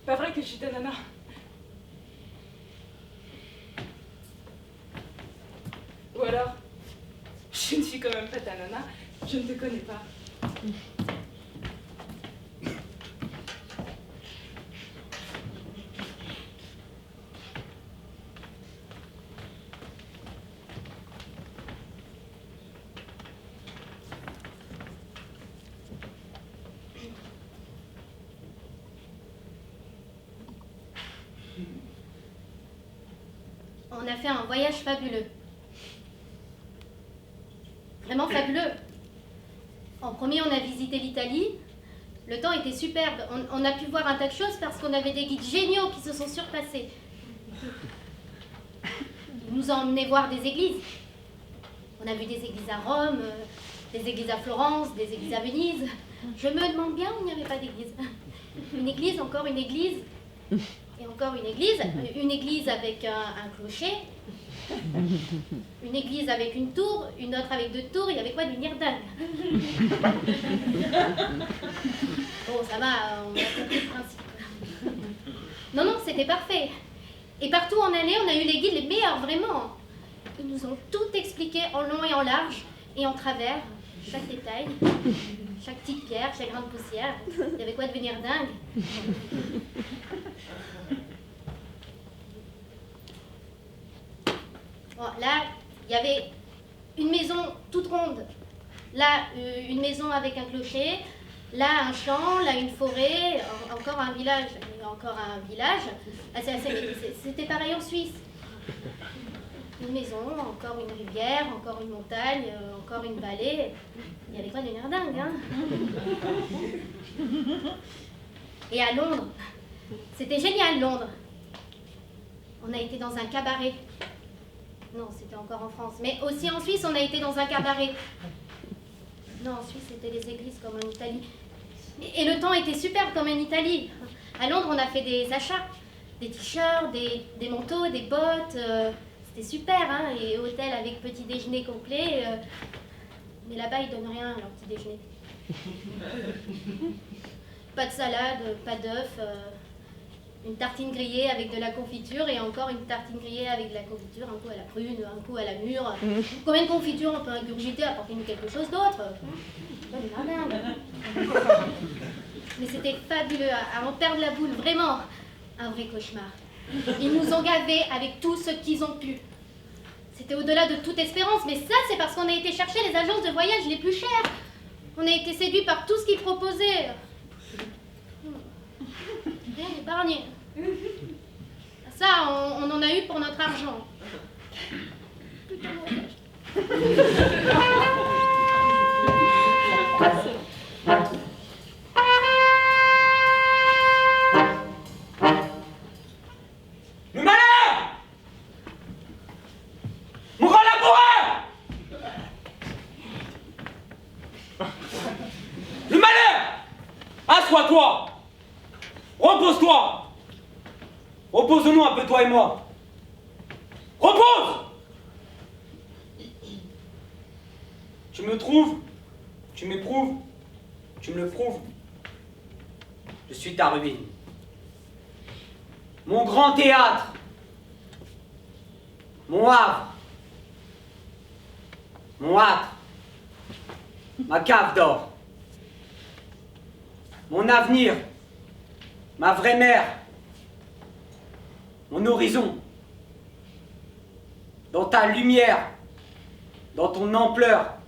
Pas vrai que je suis ta nana. Ou alors, je ne suis quand même pas ta nana, je ne te connais pas. On a fait un voyage fabuleux. Vraiment fabuleux. En premier, on a visité l'Italie. Le temps était superbe. On a pu voir un tas de choses parce qu'on avait des guides géniaux qui se sont surpassés. Ils nous ont emmenés voir des églises. On a vu des églises à Rome, des églises à Florence, des églises à Venise. Je me demande bien où il n'y avait pas d'église. Une église, encore une église, et encore une église avec un clocher, une église avec une tour, une autre avec 2 tours, il y avait quoi, devenir dingue. Bon, ça va, on a compris le principe. Non, non, c'était parfait. Et partout où on allait, on a eu les guides les meilleurs, vraiment. Ils nous ont tout expliqué en long et en large, et en travers, chaque détail, chaque petite pierre, chaque grain de poussière. Il y avait quoi, devenir dingue. Bon, là, il y avait une maison toute ronde. Là, une maison avec un clocher. Là, un champ. Là, une forêt. Encore un village. Encore un village. C'était pareil en Suisse. Une maison, encore une rivière, encore une montagne, encore une vallée. Il y avait quoi de l'air dingue, hein? Et à Londres, c'était génial, Londres. On a été dans un cabaret. Non, c'était encore en France. Mais aussi en Suisse, on a été dans un cabaret. Non, en Suisse, c'était les églises comme en Italie. Et le temps était super comme en Italie. À Londres, on a fait des achats. Des t-shirts, des manteaux, des bottes. C'était super, hein. Et hôtel avec petit déjeuner complet. Mais là-bas, ils donnent rien à leur petit déjeuner. Pas de salade, pas d'œufs. Une tartine grillée avec de la confiture et encore une tartine grillée avec de la confiture, un coup à la prune, un coup à la mûre. Combien de confitures on peut ingurgiter? Apportez-nous quelque chose d'autre. Mais c'était fabuleux, à en perdre la boule, vraiment. Un vrai cauchemar. Ils nous ont gavés avec tout ce qu'ils ont pu. C'était au-delà de toute espérance, mais ça, c'est parce qu'on a été chercher les agences de voyage les plus chères. On a été séduits par tout ce qu'ils proposaient. Rien épargné. Ça, on en a eu pour notre argent. Putain, Relâche-toi, toi! Repose-toi! Repose-nous un peu, toi et moi. Repose! Tu me trouves, tu m'éprouves, tu me le prouves. Je suis ta ruine. Mon grand théâtre. Mon havre. Mon âtre. Ma cave d'or. Mon avenir. Ma vraie mère. Mon horizon. Dans ta lumière. Dans ton ampleur.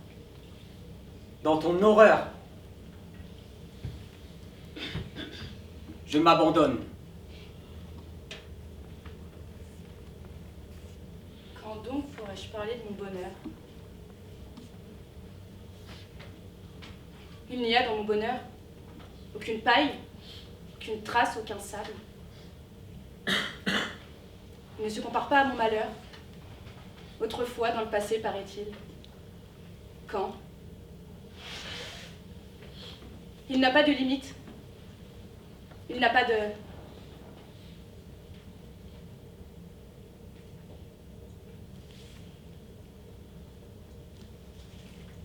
Dans ton horreur. Je m'abandonne. Quand donc pourrais-je parler de mon bonheur? Il n'y a dans mon bonheur aucune paille, aucune trace, aucun sable. Il ne se compare pas à mon malheur. Autrefois, dans le passé, paraît-il. Quand? Il n'a pas de limite. Il n'a pas de...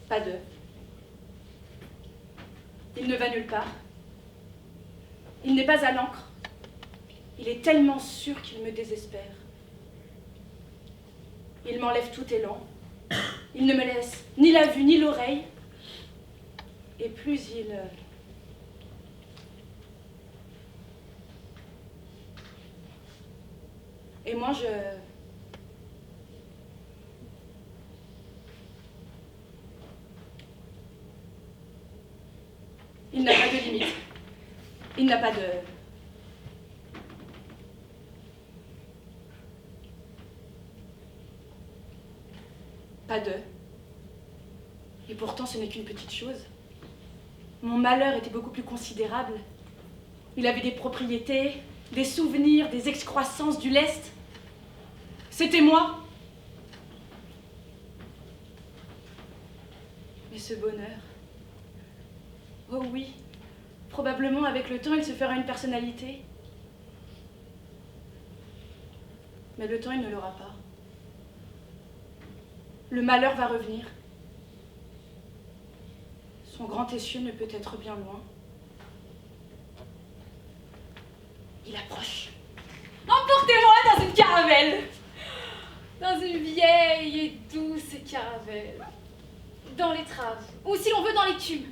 Pas de... Il ne va nulle part. Il n'est pas à l'encre. Il est tellement sûr qu'il me désespère. Il m'enlève tout élan. Il ne me laisse ni la vue ni l'oreille. Et plus il... Et moi, je... Il n'a pas de limite. Il n'a pas de... Pas de... Et pourtant, ce n'est qu'une petite chose. Mon malheur était beaucoup plus considérable. Il avait des propriétés, des souvenirs, des excroissances du lest. C'était moi. Mais ce bonheur... Oh oui, probablement avec le temps, il se fera une personnalité. Mais le temps, il ne l'aura pas. Le malheur va revenir. Son grand essieu ne peut être bien loin. Il approche. Emportez-moi dans une caravelle. Dans une vieille et douce caravelle. Dans l'étrave, ou si l'on veut dans l'écume.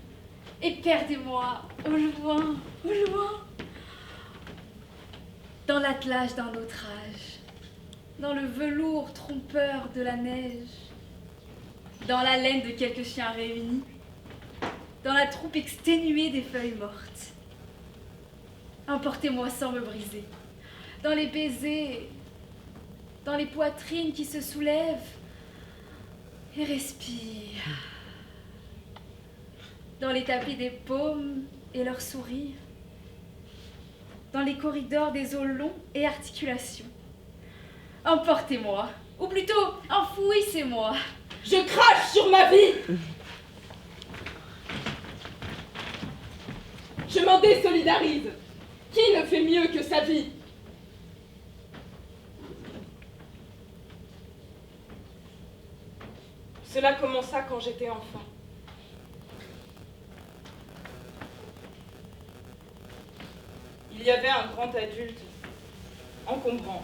Et perdez-moi au loin, dans l'attelage d'un autre âge, dans le velours trompeur de la neige, dans la laine de quelques chiens réunis, dans la troupe exténuée des feuilles mortes. Emportez-moi sans me briser, dans les baisers, dans les poitrines qui se soulèvent et respirent. Dans les tapis des paumes et leurs sourires, dans les corridors des os longs et articulations. Emportez-moi, ou plutôt enfouissez-moi. Je crache sur ma vie. Je m'en désolidarise. Qui ne fait mieux que sa vie? Cela commença quand j'étais enfant. Il y avait un grand adulte, encombrant.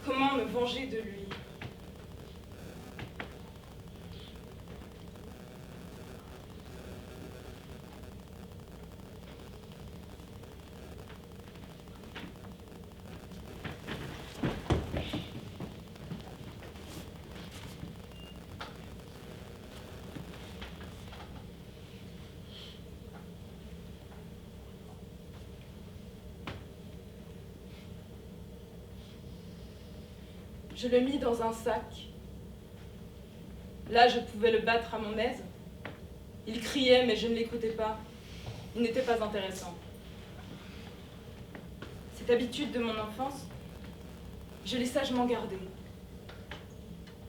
Comment me venger de lui? Je le mis dans un sac. Là, je pouvais le battre à mon aise. Il criait, mais je ne l'écoutais pas. Il n'était pas intéressant. Cette habitude de mon enfance, je l'ai sagement gardée.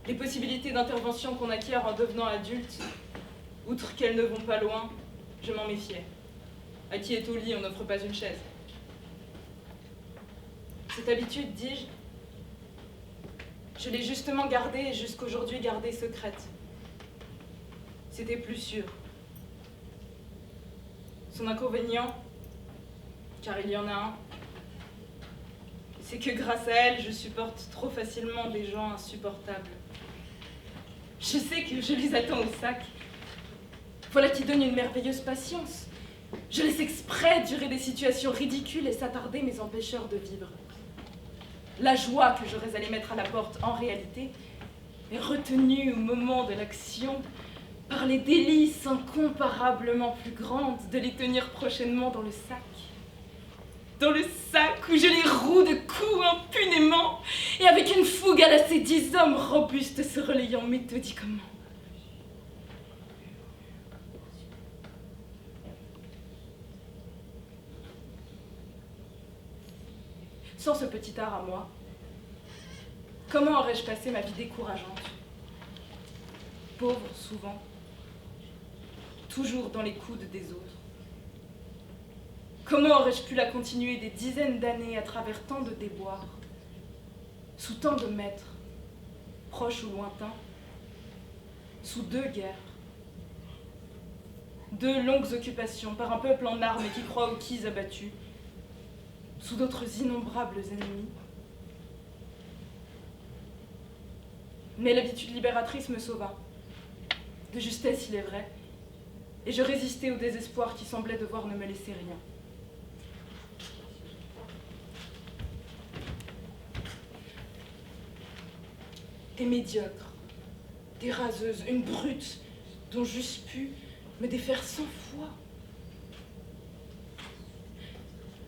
Les possibilités d'intervention qu'on acquiert en devenant adulte, outre qu'elles ne vont pas loin, Je m'en méfiais. À qui est au lit, on n'offre pas une chaise. Cette habitude, dis-je, je l'ai justement gardée et jusqu'aujourd'hui gardée secrète. C'était plus sûr. Son inconvénient, car il y en a un, c'est que grâce à elle, je supporte trop facilement des gens insupportables. Je sais que je les attends au sac. Voilà qui donne une merveilleuse patience. Je laisse exprès durer des situations ridicules et s'attarder mes empêcheurs de vivre. La joie que j'aurais à les mettre à la porte en réalité est retenue au moment de l'action par les délices incomparablement plus grandes de les tenir prochainement dans le sac. Dans le sac où je les roue de coups impunément et avec une fougue à lasser 10 hommes robustes se relayant méthodiquement. Sans ce petit art à moi, comment aurais-je passé ma vie décourageante? Pauvre souvent, toujours dans les coudes des autres. Comment aurais-je pu la continuer des dizaines d'années à travers tant de déboires, sous tant de maîtres, proches ou lointains, sous 2 guerres, 2 longues occupations par un peuple en armes et qui croit aux quis abattus, sous d'autres innombrables ennemis. Mais l'habitude libératrice me sauva, de justesse il est vrai, et je résistais au désespoir qui semblait devoir ne me laisser rien. Des médiocres, des raseuses, une brute dont j'eusse pu me défaire 100 fois.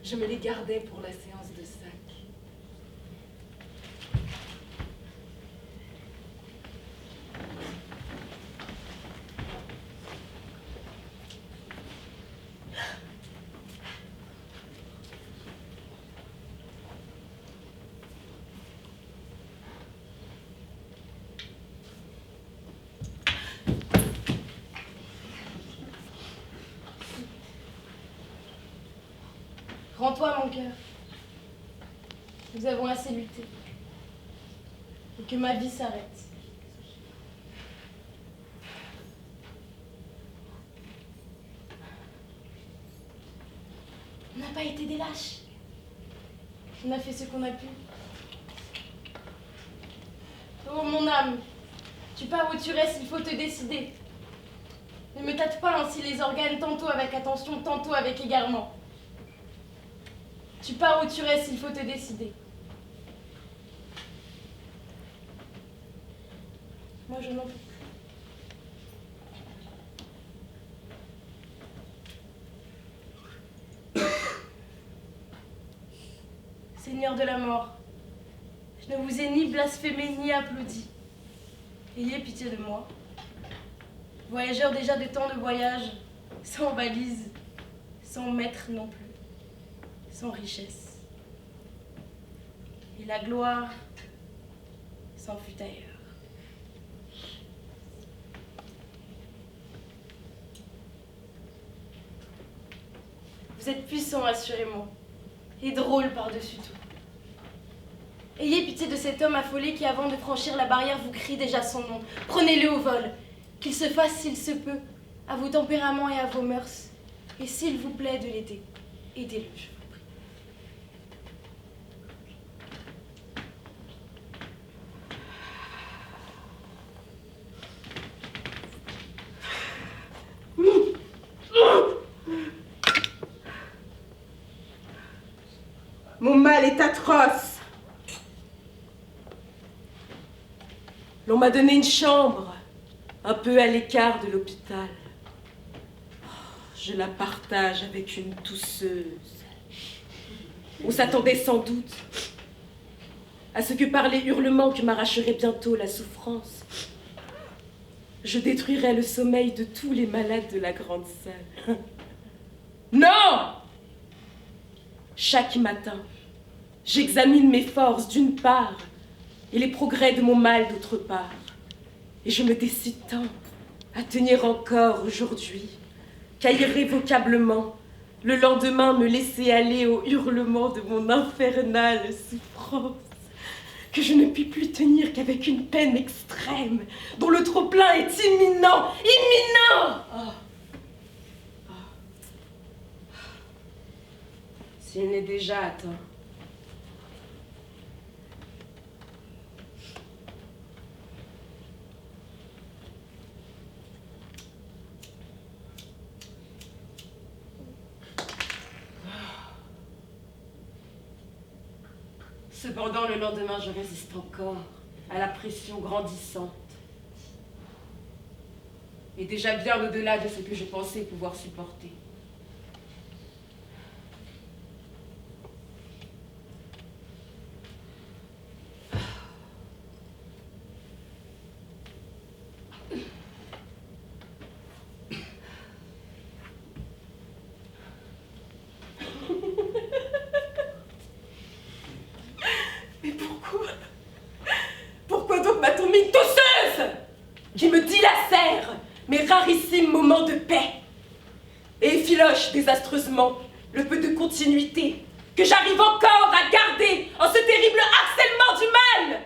Je me les gardais pour la séance de sac. Rends-toi, mon cœur. Nous avons assez lutté. Et que ma vie s'arrête. On n'a pas été des lâches. On a fait ce qu'on a pu. Oh, mon âme, tu pars où tu restes, il faut te décider. Ne me tâte pas ainsi les organes, tantôt avec attention, tantôt avec égarement. Tu pars où tu restes, il faut te décider. Moi, je n'en peux plus. Seigneur de la mort, je ne vous ai ni blasphémé ni applaudi. Ayez pitié de moi. Voyageur déjà de tant de voyages, sans valise, sans maître non plus. Sans richesse. Et la gloire s'en fut ailleurs. Vous êtes puissant, assurément, et drôle par-dessus tout. Ayez pitié de cet homme affolé qui, avant de franchir la barrière, vous crie déjà son nom. Prenez-le au vol, qu'il se fasse, s'il se peut, à vos tempéraments et à vos mœurs, et s'il vous plaît de l'aider, aidez-le, je vous prie. Mon mal est atroce. L'on m'a donné une chambre, un peu à l'écart de l'hôpital. Je la partage avec une tousseuse. On s'attendait sans doute à ce que par les hurlements que m'arracherait bientôt la souffrance, je détruirais le sommeil de tous les malades de la grande salle. Non! Chaque matin, j'examine mes forces d'une part et les progrès de mon mal d'autre part. Et je me décide tant à tenir encore aujourd'hui qu'à irrévocablement, le lendemain me laisser aller au hurlement de mon infernale souffrance, que je ne puis plus tenir qu'avec une peine extrême, dont le trop-plein est imminent, imminent. S'il n'est déjà atteint. Cependant, le lendemain, je résiste encore à la pression grandissante. Et déjà bien au-delà de ce que je pensais pouvoir supporter. Mais pourquoi? Pourquoi donc m'a-t-on mis une tosseuse qui me dilacère mes rarissimes moments de paix et effiloche désastreusement le peu de continuité que j'arrive encore à garder en ce terrible harcèlement du mal?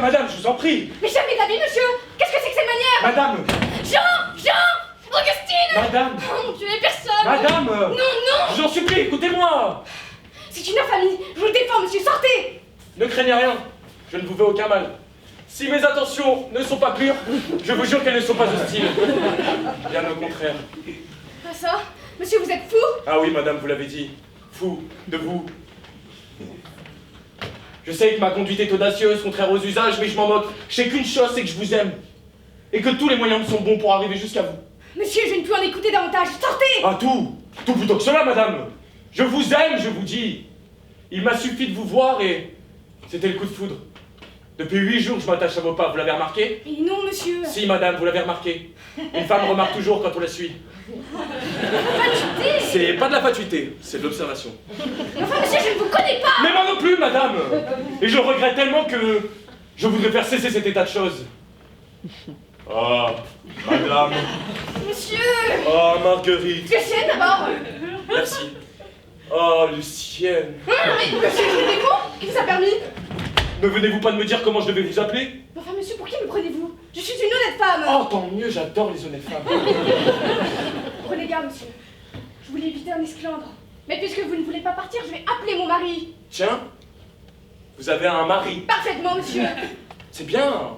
Madame, je vous en prie. Mais jamais de la vie, monsieur. Qu'est-ce que c'est que cette manière? Madame. Jean, Augustine. Madame. Oh mon Dieu, et personne. Madame. Non. Je vous en supplie, écoutez-moi. C'est une infamie. Je vous le défends, monsieur. Sortez. Ne craignez rien. Je ne vous veux aucun mal. Si mes intentions ne sont pas pures, je vous jure qu'elles ne sont pas hostiles. Bien au contraire. Ah ça, monsieur, vous êtes fou? Ah oui, madame, vous l'avez dit. Fou de vous. Je sais que ma conduite est audacieuse, contraire aux usages, mais je m'en moque. Je sais qu'une chose, c'est que je vous aime. Et que tous les moyens me sont bons pour arriver jusqu'à vous. Monsieur, je ne peux en écouter davantage. Sortez. Ah, tout plutôt que cela, madame. Je vous aime, je vous dis. Il m'a suffi de vous voir et c'était le coup de foudre. Depuis 8 jours, je m'attache à vos pas, vous l'avez remarqué? Et non, monsieur. Si, madame, vous l'avez remarqué. Une femme remarque toujours quand on la suit. Fatuité. C'est pas de la fatuité, c'est de l'observation. Enfin, monsieur, je ne vous connais pas. Mais moi non plus, madame. Et je regrette tellement que je voudrais faire cesser cet état de choses. Ah, madame. Monsieur. Ah, Marguerite. Lucienne, d'abord. Merci. Oh, Lucienne. Mais monsieur, je suis con. Qui vous a permis? Ne venez-vous pas de me dire comment je devais vous appeler? Enfin, monsieur, pour qui me prenez-vous? Je suis une honnête femme. Oh, tant mieux, j'adore les honnêtes femmes. Prenez garde, monsieur. Je voulais éviter un esclandre. Mais puisque vous ne voulez pas partir, je vais appeler mon mari. Tiens, vous avez un mari. Parfaitement, monsieur. C'est bien.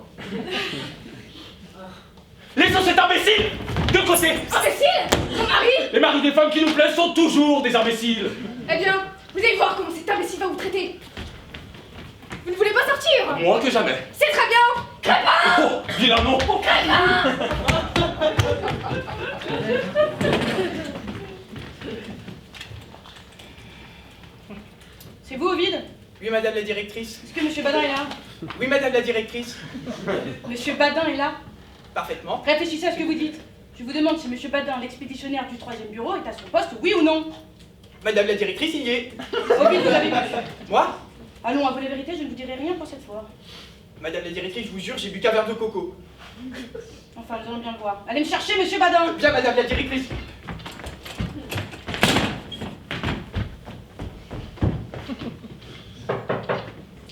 Laissons cet imbécile de côté. Imbécile? Mon mari? Les maris des femmes qui nous plaisent sont toujours des imbéciles. Eh bien, vous allez voir comment cet imbécile va vous traiter. Vous ne voulez pas sortir? Moins que jamais. C'est très bien. Crépin! Oh, vilain nom. Crépin! C'est vous, Ovide? Oui, madame la directrice. Est-ce que monsieur Badin est là? Oui, madame la directrice. Monsieur Badin est là? Parfaitement. Réfléchissez à ce que vous dites. Je vous demande si monsieur Badin, l'expéditionnaire du 3e bureau, est à son poste, oui ou non? Madame la directrice, il y est. Ovide, vous l'avez vu. Moi? Allons, avouez la vérité, je ne vous dirai rien pour cette fois. Madame la directrice, je vous jure, j'ai bu qu'un verre de coco. Enfin, nous allons bien le voir. Allez me chercher, monsieur Badin! Bien, madame la directrice.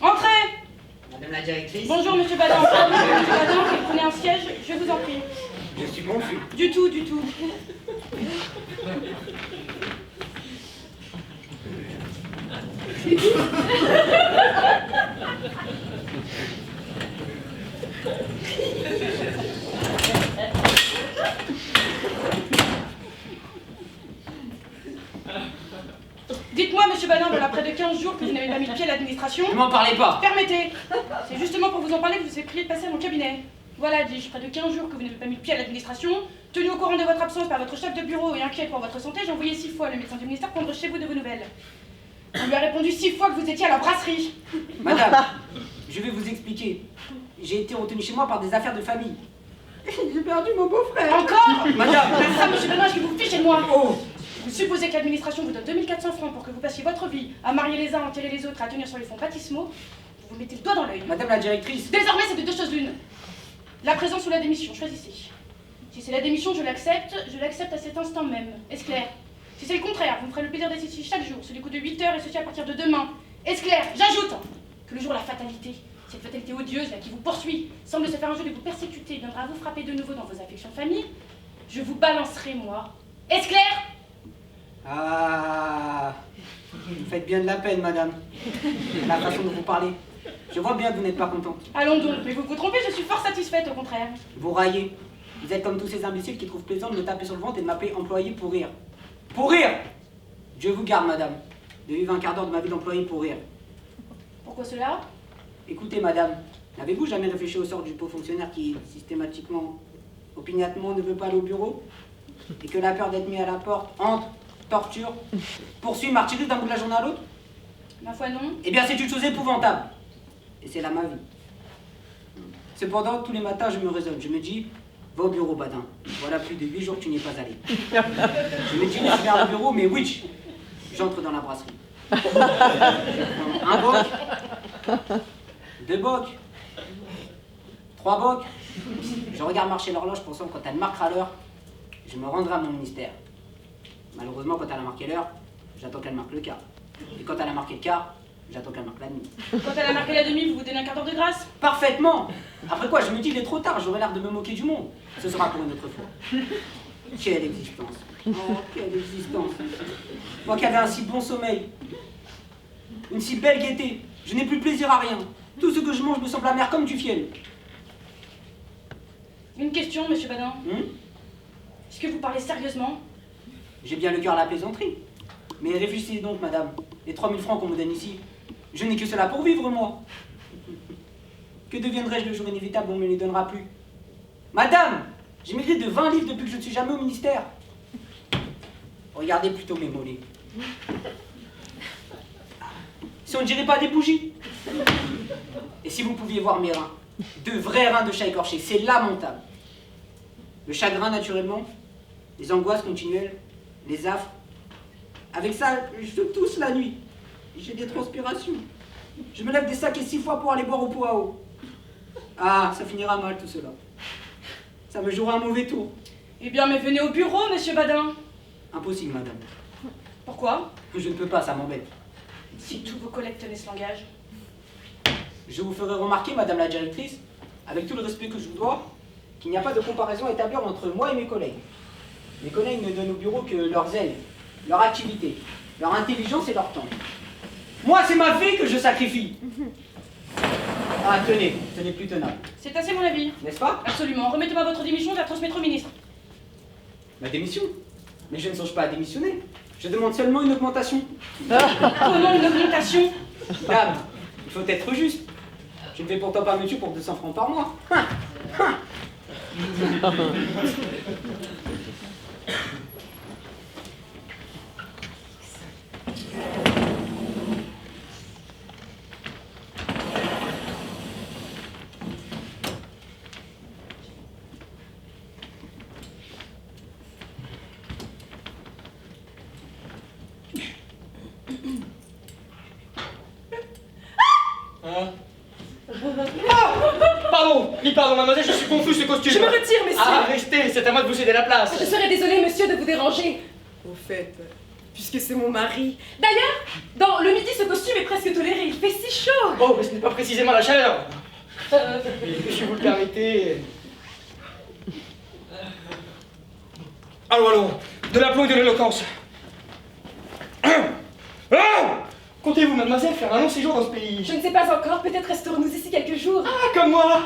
Entrez! Madame la directrice, Bonjour, monsieur Badin. Monsieur Badin, prenez un siège, je vous en prie. je suis confus. Du tout, du tout. Dites-moi, monsieur Badin, voilà près de 15 jours que vous n'avez pas mis le pied à l'administration. Ne m'en parlez pas. Permettez. C'est justement pour vous en parler que je vous ai prié de passer à mon cabinet. Voilà, dis-je, près de 15 jours que vous n'avez pas mis le pied à l'administration. Tenu au courant de votre absence par votre chef de bureau et inquiet pour votre santé, j'ai envoyé 6 fois le médecin du ministère prendre chez vous de vos nouvelles. On lui a répondu 6 fois que vous étiez à la brasserie. Madame, je vais vous expliquer. J'ai été retenu chez moi par des affaires de famille. J'ai perdu mon beau-frère. Encore Madame. C'est ça, monsieur Benoît, je vous fichez de moi. Oh. Vous supposez que l'administration vous donne 2400 francs pour que vous passiez votre vie à marier les uns, enterrer les autres, à tenir sur les fonds baptismaux. Vous vous mettez le doigt dans l'œil. Madame la directrice. Désormais, c'est de deux choses l'une. La présence ou la démission, choisissez. Si c'est la démission, je l'accepte à cet instant même. Est-ce clair? Si c'est le contraire, vous me ferez le plaisir d'être ici chaque jour, sur les coups de 8 heures, et ceci à partir de demain. Est-ce clair? J'ajoute que le jour où la fatalité, cette fatalité odieuse là, qui vous poursuit, semble se faire un jeu de vous persécuter, viendra vous frapper de nouveau dans vos affections de famille, je vous balancerai, moi. Est-ce clair? Ah, vous faites bien de la peine, madame. La façon dont vous parlez. Je vois bien que vous n'êtes pas contente. Allons donc, mais vous vous trompez, je suis fort satisfaite au contraire. Vous raillez. Vous êtes comme tous ces imbéciles qui trouvent plaisant de me taper sur le ventre et de m'appeler employé pour rire. Pour rire! Dieu vous garde, madame, de vivre un quart d'heure de ma vie d'employé pour rire. Pourquoi cela? Écoutez, madame, n'avez-vous jamais réfléchi au sort du pauvre fonctionnaire qui, systématiquement, opiniâtrement, ne veut pas aller au bureau? Et que la peur d'être mis à la porte hante, torture, poursuit, martyrise d'un bout de la journée à l'autre? Ma foi, non. Eh bien, c'est une chose épouvantable. Et c'est là ma vie. Cependant, tous les matins, je me raisonne. Je me dis, va au bureau, Badin. Voilà plus de 8 jours que tu n'y es pas allé. Je me dis, je viens au bureau, mais oui, j'entre dans la brasserie. Un boc, 2 bocs, 3 bocs. Je regarde marcher l'horloge pensant que quand elle marquera l'heure, je me rendrai à mon ministère. Malheureusement, quand elle a marqué l'heure, j'attends qu'elle marque le quart. Et quand elle a marqué le quart, j'attends qu'elle marque la nuit. Quand elle a marqué la demi, vous vous donnez un quart d'heure de grâce? Parfaitement. Après quoi, je me dis, il est trop tard, j'aurais l'air de me moquer du monde. Ce sera pour une autre fois. Quelle existence. Oh, quelle existence. Moi qui avais un si bon sommeil, une si belle gaieté, je n'ai plus plaisir à rien. Tout ce que je mange me semble amer comme du fiel. Une question, monsieur Badin. Est-ce que vous parlez sérieusement? J'ai bien le cœur à la plaisanterie. Mais réfléchissez donc, madame. Les 3000 francs qu'on me donne ici, je n'ai que cela pour vivre, moi. Que deviendrai-je le jour inévitable où on ne me les donnera plus? Madame, j'ai maigri de 20 livres depuis que je ne suis jamais au ministère. Regardez plutôt mes mollets. Si on ne dirait pas des bougies. Et si vous pouviez voir mes reins, de vrais reins de chat écorché, c'est lamentable. Le chagrin, naturellement, les angoisses continuelles, les affres. Avec ça, je tousse la nuit. J'ai des transpirations. Je me lève des sacs et 6 fois pour aller boire au pot à eau. Ah, ça finira mal tout cela. Ça me jouera un mauvais tour. Eh bien, mais venez au bureau, monsieur Badin. Impossible, madame. Pourquoi? Je ne peux pas, ça m'embête. Si tous vos collègues tenaient ce langage. Je vous ferai remarquer, madame la directrice, avec tout le respect que je vous dois, qu'il n'y a pas de comparaison à établir entre moi et mes collègues. Mes collègues ne donnent au bureau que leur zèle, leur activité, leur intelligence et leur temps. Moi, c'est ma vie que je sacrifie. Ah, tenez, ce n'est plus tenable. C'est assez mon avis. N'est-ce pas? Absolument. Remettez-moi votre démission, je la transmettre au ministre. Ma démission? Mais je ne songe pas à démissionner. Je demande seulement une augmentation. Comment une augmentation? Dame, il faut être juste. Je ne vais pourtant pas me tuer pour 200 francs par mois. Pardon, mademoiselle, je suis confus, ce costume. Je me retire, messieurs. Ah, restez, c'est à moi de vous céder la place. Je serais désolée, monsieur, de vous déranger. Au fait, puisque c'est mon mari. D'ailleurs, dans le midi, ce costume est presque toléré. Il fait si chaud. Oh, mais ce n'est pas précisément la chaleur. Si vous le permettez. Allons, de l'aplomb et de l'éloquence. Comptez-vous, mademoiselle, faire un long séjour dans ce pays? Je ne sais pas encore, peut-être resterons-nous ici quelques jours. Ah, comme moi.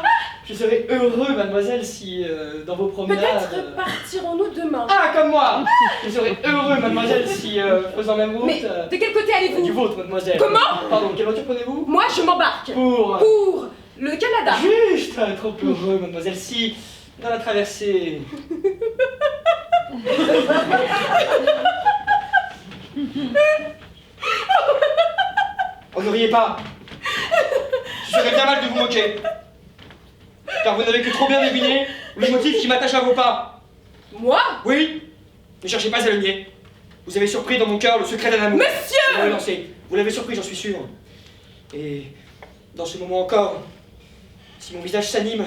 Je serais heureux, mademoiselle, si dans vos promenades... Peut-être partirons-nous demain. Ah, comme moi. Je serais heureux, mademoiselle, si faisant même route... Mais de quel côté allez-vous? Du vôtre, mademoiselle. Comment? Pardon, quelle voiture prenez-vous? Moi, je m'embarque. Pour le Canada. Juste, trop heureux, mademoiselle, si dans la traversée... Oh, ne riez pas. Je serais bien mal de vous moquer. Car vous n'avez que trop bien deviné ou les motifs qui m'attachent à vos pas. Moi? Oui, ne cherchez pas à le nier. Vous avez surpris dans mon cœur le secret d'un amour. Monsieur! Vous l'avez lancé. Vous l'avez surpris, j'en suis sûr. Et dans ce moment encore, si mon visage s'anime,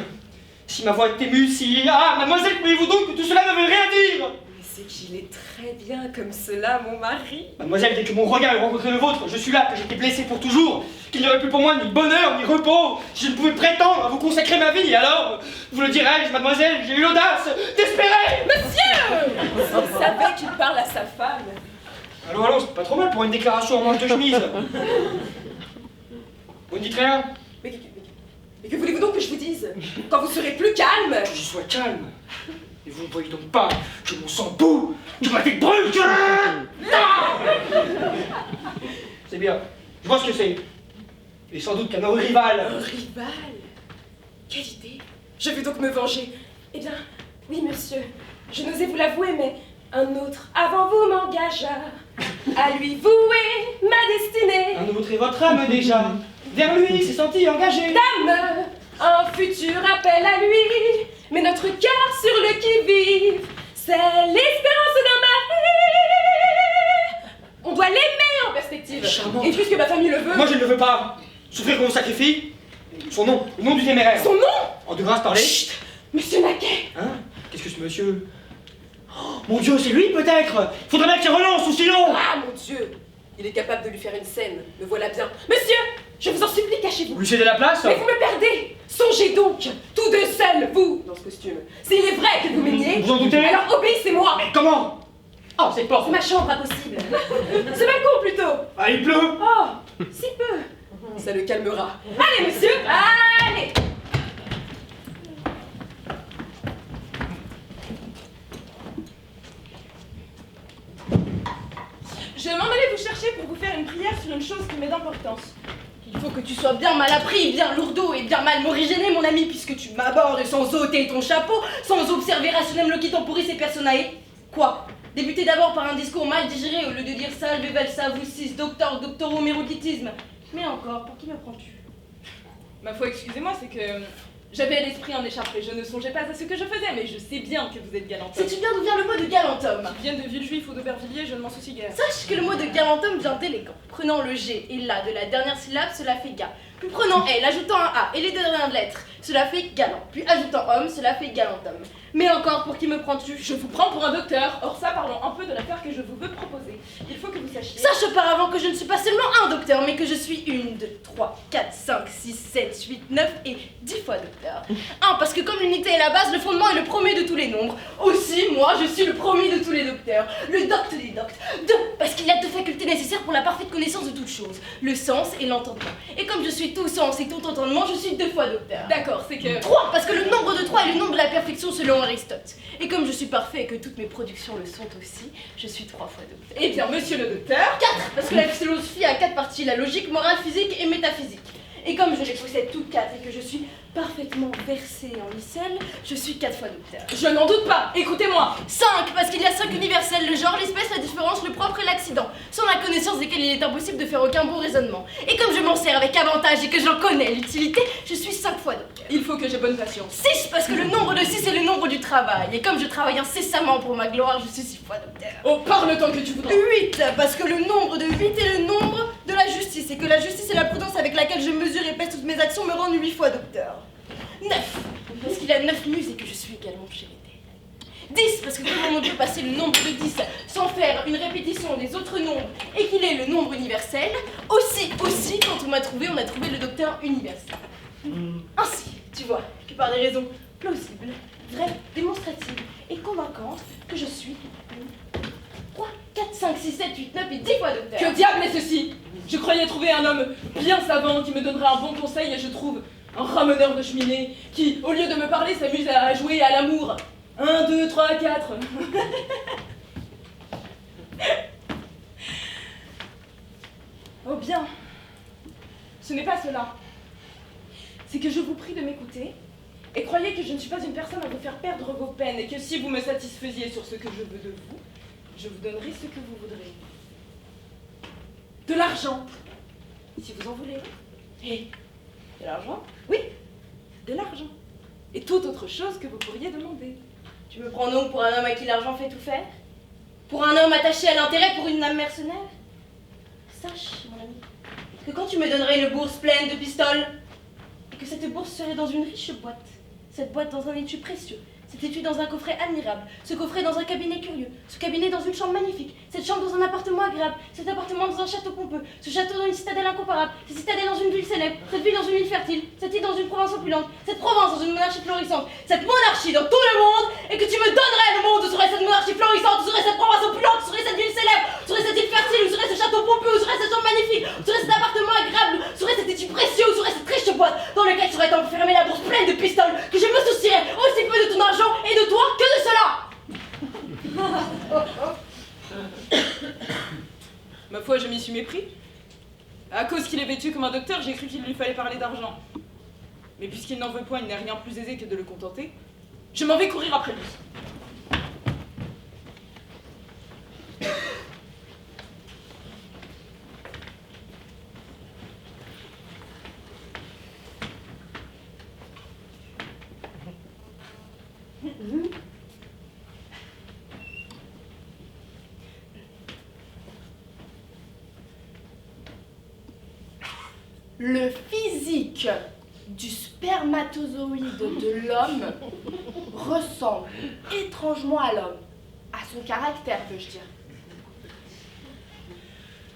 si ma voix est émue, si... Ah, mademoiselle, croyez-vous donc que tout cela ne veut rien dire? Mais c'est qu'il est très bien comme cela, mon mari. Mademoiselle, dès que mon regard a rencontré le vôtre, je suis là, que j'étais blessé pour toujours, qu'il n'y aurait plus pour moi ni bonheur, ni repos, si je ne pouvais prétendre à vous consacrer ma vie, et alors, vous le dirais-je, mademoiselle, j'ai eu l'audace d'espérer. Il savait qu'il parle à sa femme. Allons, c'est pas trop mal pour une déclaration en manche de chemise. Vous ne dites rien? Mais que voulez-vous donc que je vous dise? Quand vous serez plus calme? Que je sois calme. Et vous ne voyez donc pas que mon sang bout, que ma tête brûle, que... C'est bien, je vois ce que c'est. Et sans doute qu'un heureux rival. Un rival? Quelle idée! Je vais donc me venger. Eh bien, oui, monsieur, je n'osais vous l'avouer, mais un autre avant vous m'engagea. À lui vouer ma destinée. Un autre est votre âme déjà. Vers lui s'est senti engagé. Dame, un futur appel à lui. Mais notre cœur sur le qui-vive, c'est l'espérance d'un mari. On doit l'aimer en perspective. Charmante. Et puisque ma famille le veut... Moi je ne le veux pas. Souffrir qu'on me sacrifie. Son nom, le nom du téméraire. Son nom? En de grâce parler. Chut, monsieur Naquet. Hein? Qu'est-ce que ce monsieur? Oh, mon Dieu, c'est lui peut-être. Faudrait bien qu'il relance ou sinon... Ah mon Dieu, il est capable de lui faire une scène, me voilà bien. Monsieur, je vous en supplie, cachez-vous. Vous lui cédez la place? Mais vous me perdez. Songez donc, tous deux seuls, vous, dans ce costume. S'il est vrai que vous m'aimiez, Vous en doutez? alors obéissez-moi. Mais comment? Oh, cette porte. C'est ma chambre, impossible. Ce balcon plutôt. Ah, il pleut. Oh, si peu. Ça le calmera. Allez, monsieur, allez. Je m'en allais vous chercher pour vous faire une prière sur une chose qui m'est d'importance. Il faut que tu sois bien mal appris, bien lourdeau et bien mal morigéné, mon ami, puisque tu m'abordes sans ôter ton chapeau, sans observer rationem loci temporis et personae. Quoi? Débuter d'abord par un discours mal digéré au lieu de dire salve, velsa, vusis, doctor, doctorum, éruditisme. Mais encore, pour qui me prends-tu? Ma foi, excusez-moi, c'est que j'avais l'esprit en échappé. Je ne songeais pas à ce que je faisais, mais je sais bien que vous êtes galant homme. Sais-tu bien d'où vient le mot de galant homme? Qu'il vienne de Villejuif ou d'Aubervilliers, je ne m'en soucie guère. Sache que le mot de galant homme vient d'élégant. Prenant le G et l'A de la dernière syllabe, cela fait ga. Puis prenant L, ajoutant un A et les deux dernières lettres, cela fait galant. Puis ajoutant homme, cela fait galant homme. Mais encore, pour qui me prends-tu? Je vous prends pour un docteur. Or ça, parlons un peu de l'affaire que je vous veux proposer. Il faut que vous sachiez... Sache auparavant que je ne suis pas seulement un docteur, mais que je suis 1, 2, 3, 4, 5, 6, 7, 8, 9 et 10 fois docteur. 1, parce que comme l'unité est la base, le fondement est le premier de tous les nombres. Aussi, moi, je suis le premier de tous les docteurs. Le docte des doctes. 2, parce qu'il y a deux facultés nécessaires pour la parfaite connaissance de toute chose. Le sens et l'entendement. Et comme je suis tout sens et tout entendement, je suis 2 fois docteur. D'accord, c'est que... 3, parce que le nombre de 3 est le nombre de la perfection selon Aristote. Et comme je suis parfait et que toutes mes productions le sont aussi, je suis 3 fois docteur. Eh bien, monsieur le docteur... 4, parce que la philosophie a 4 parties, la logique, morale, physique et métaphysique. Et comme je les possède toutes 4 et que je suis parfaitement versée en icelle, je suis 4 fois docteur. Je n'en doute pas, écoutez-moi. 5, parce qu'il y a 5 universels, le genre, l'espèce, la différence, le propre et l'accident, sans la connaissance desquels il est impossible de faire aucun bon raisonnement. Et comme je m'en sers avec avantage et que j'en connais l'utilité, je suis 5 fois docteur. Il faut que j'ai bonne patience. 6, parce que le nombre de 6 est le nombre du travail. Et comme je travaille incessamment pour ma gloire, je suis 6 fois docteur. Oh, parle tant que tu voudras. 8, parce que le nombre de 8 est le nombre de la justice. Et que la justice et la prudence avec laquelle je mesure et pèse toutes mes actions me rendent 8 fois docteur. 9, parce qu'il a 9 muses et que je suis également chéritée. 10, parce que comment on peut passer le nombre de 10 sans faire une répétition des autres nombres et qu'il est le nombre universel. Aussi, quand on m'a trouvé, on a trouvé le docteur universel. Ainsi, tu vois, que par des raisons plausibles, vraies, démonstratives et convaincantes, que je suis 3, 4, 5, 6, 7, 8, 9 et 10 fois docteur. Que diable est ceci? Je croyais trouver un homme bien savant qui me donnerait un bon conseil et je trouve un rameneur de cheminée qui, au lieu de me parler, s'amuse à jouer à l'amour. 1, 2, 3, 4. Oh bien, ce n'est pas cela. C'est que je vous prie de m'écouter et croyez que je ne suis pas une personne à vous faire perdre vos peines et que si vous me satisfaisiez sur ce que je veux de vous, je vous donnerai ce que vous voudrez. De l'argent, si vous en voulez. Et de l'argent? Oui, de l'argent. et toute autre chose que vous pourriez demander. Tu me prends donc pour un homme à qui l'argent fait tout faire? Pour un homme attaché à l'intérêt pour une âme mercenaire? Sache, mon ami, que quand tu me donnerais une bourse pleine de pistoles, et que cette bourse serait dans une riche boîte, cette boîte dans un étui précieux, cet étui dans un coffret admirable, ce coffret dans un cabinet curieux, ce cabinet dans une chambre magnifique, cette chambre dans un appartement agréable, cet appartement dans un château pompeux, ce château dans une citadelle incomparable, cette citadelle dans une ville célèbre, cette ville dans une île fertile, cette île dans une province opulente, cette province dans une monarchie florissante, cette monarchie dans tout le monde, et que tu me donnerais le monde où serait cette monarchie florissante, où serait cette province opulente, où serait cette ville célèbre, où serait cette île fertile, où serait ce château pompeux, où serait cette chambre magnifique, où serait cet appartement agréable, où serait cet étui précieux, où serait cette riche boîte dans laquelle serait enfermée la bourse pleine de pistoles, que je me soucierais aussi peu de ton argent et de toi que de cela. Ma foi, je m'y suis mépris. À cause qu'il est vêtu comme un docteur, j'ai cru qu'il lui fallait parler d'argent. Mais puisqu'il n'en veut point, il n'est rien plus aisé que de le contenter. Je m'en vais courir après lui. Le physique du spermatozoïde de l'homme ressemble étrangement à l'homme, à son caractère, veux-je dire.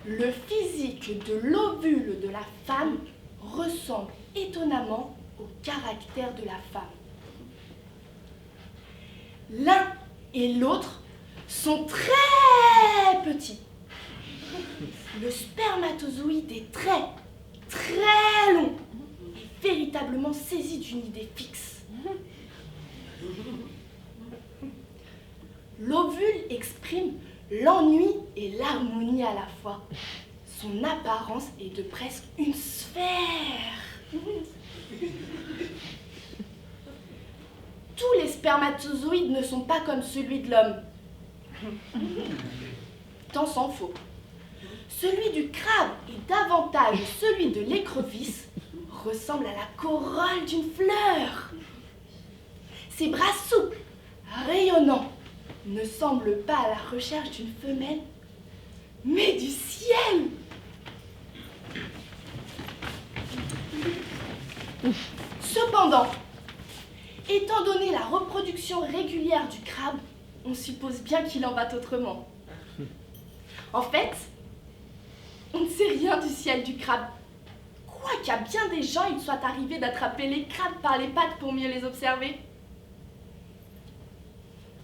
Le physique de l'ovule de la femme ressemble étonnamment au caractère de la femme. L'un et l'autre sont très petits. Le spermatozoïde est très long et véritablement saisi d'une idée fixe. L'ovule exprime l'ennui et l'harmonie à la fois. Son apparence est de presque une sphère. Tous les spermatozoïdes ne sont pas comme celui de l'homme. Tant s'en faut. Celui du crabe et davantage celui de l'écrevisse ressemble à la corolle d'une fleur. Ses bras souples, rayonnants, ne semblent pas à la recherche d'une femelle, mais du ciel. Cependant, étant donné la reproduction régulière du crabe, on suppose bien qu'il en va autrement. En fait, on ne sait rien du ciel du crabe. Quoiqu'à bien des gens, il soit arrivé d'attraper les crabes par les pattes pour mieux les observer.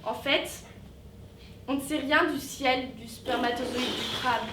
En fait, on ne sait rien du ciel du spermatozoïde du crabe.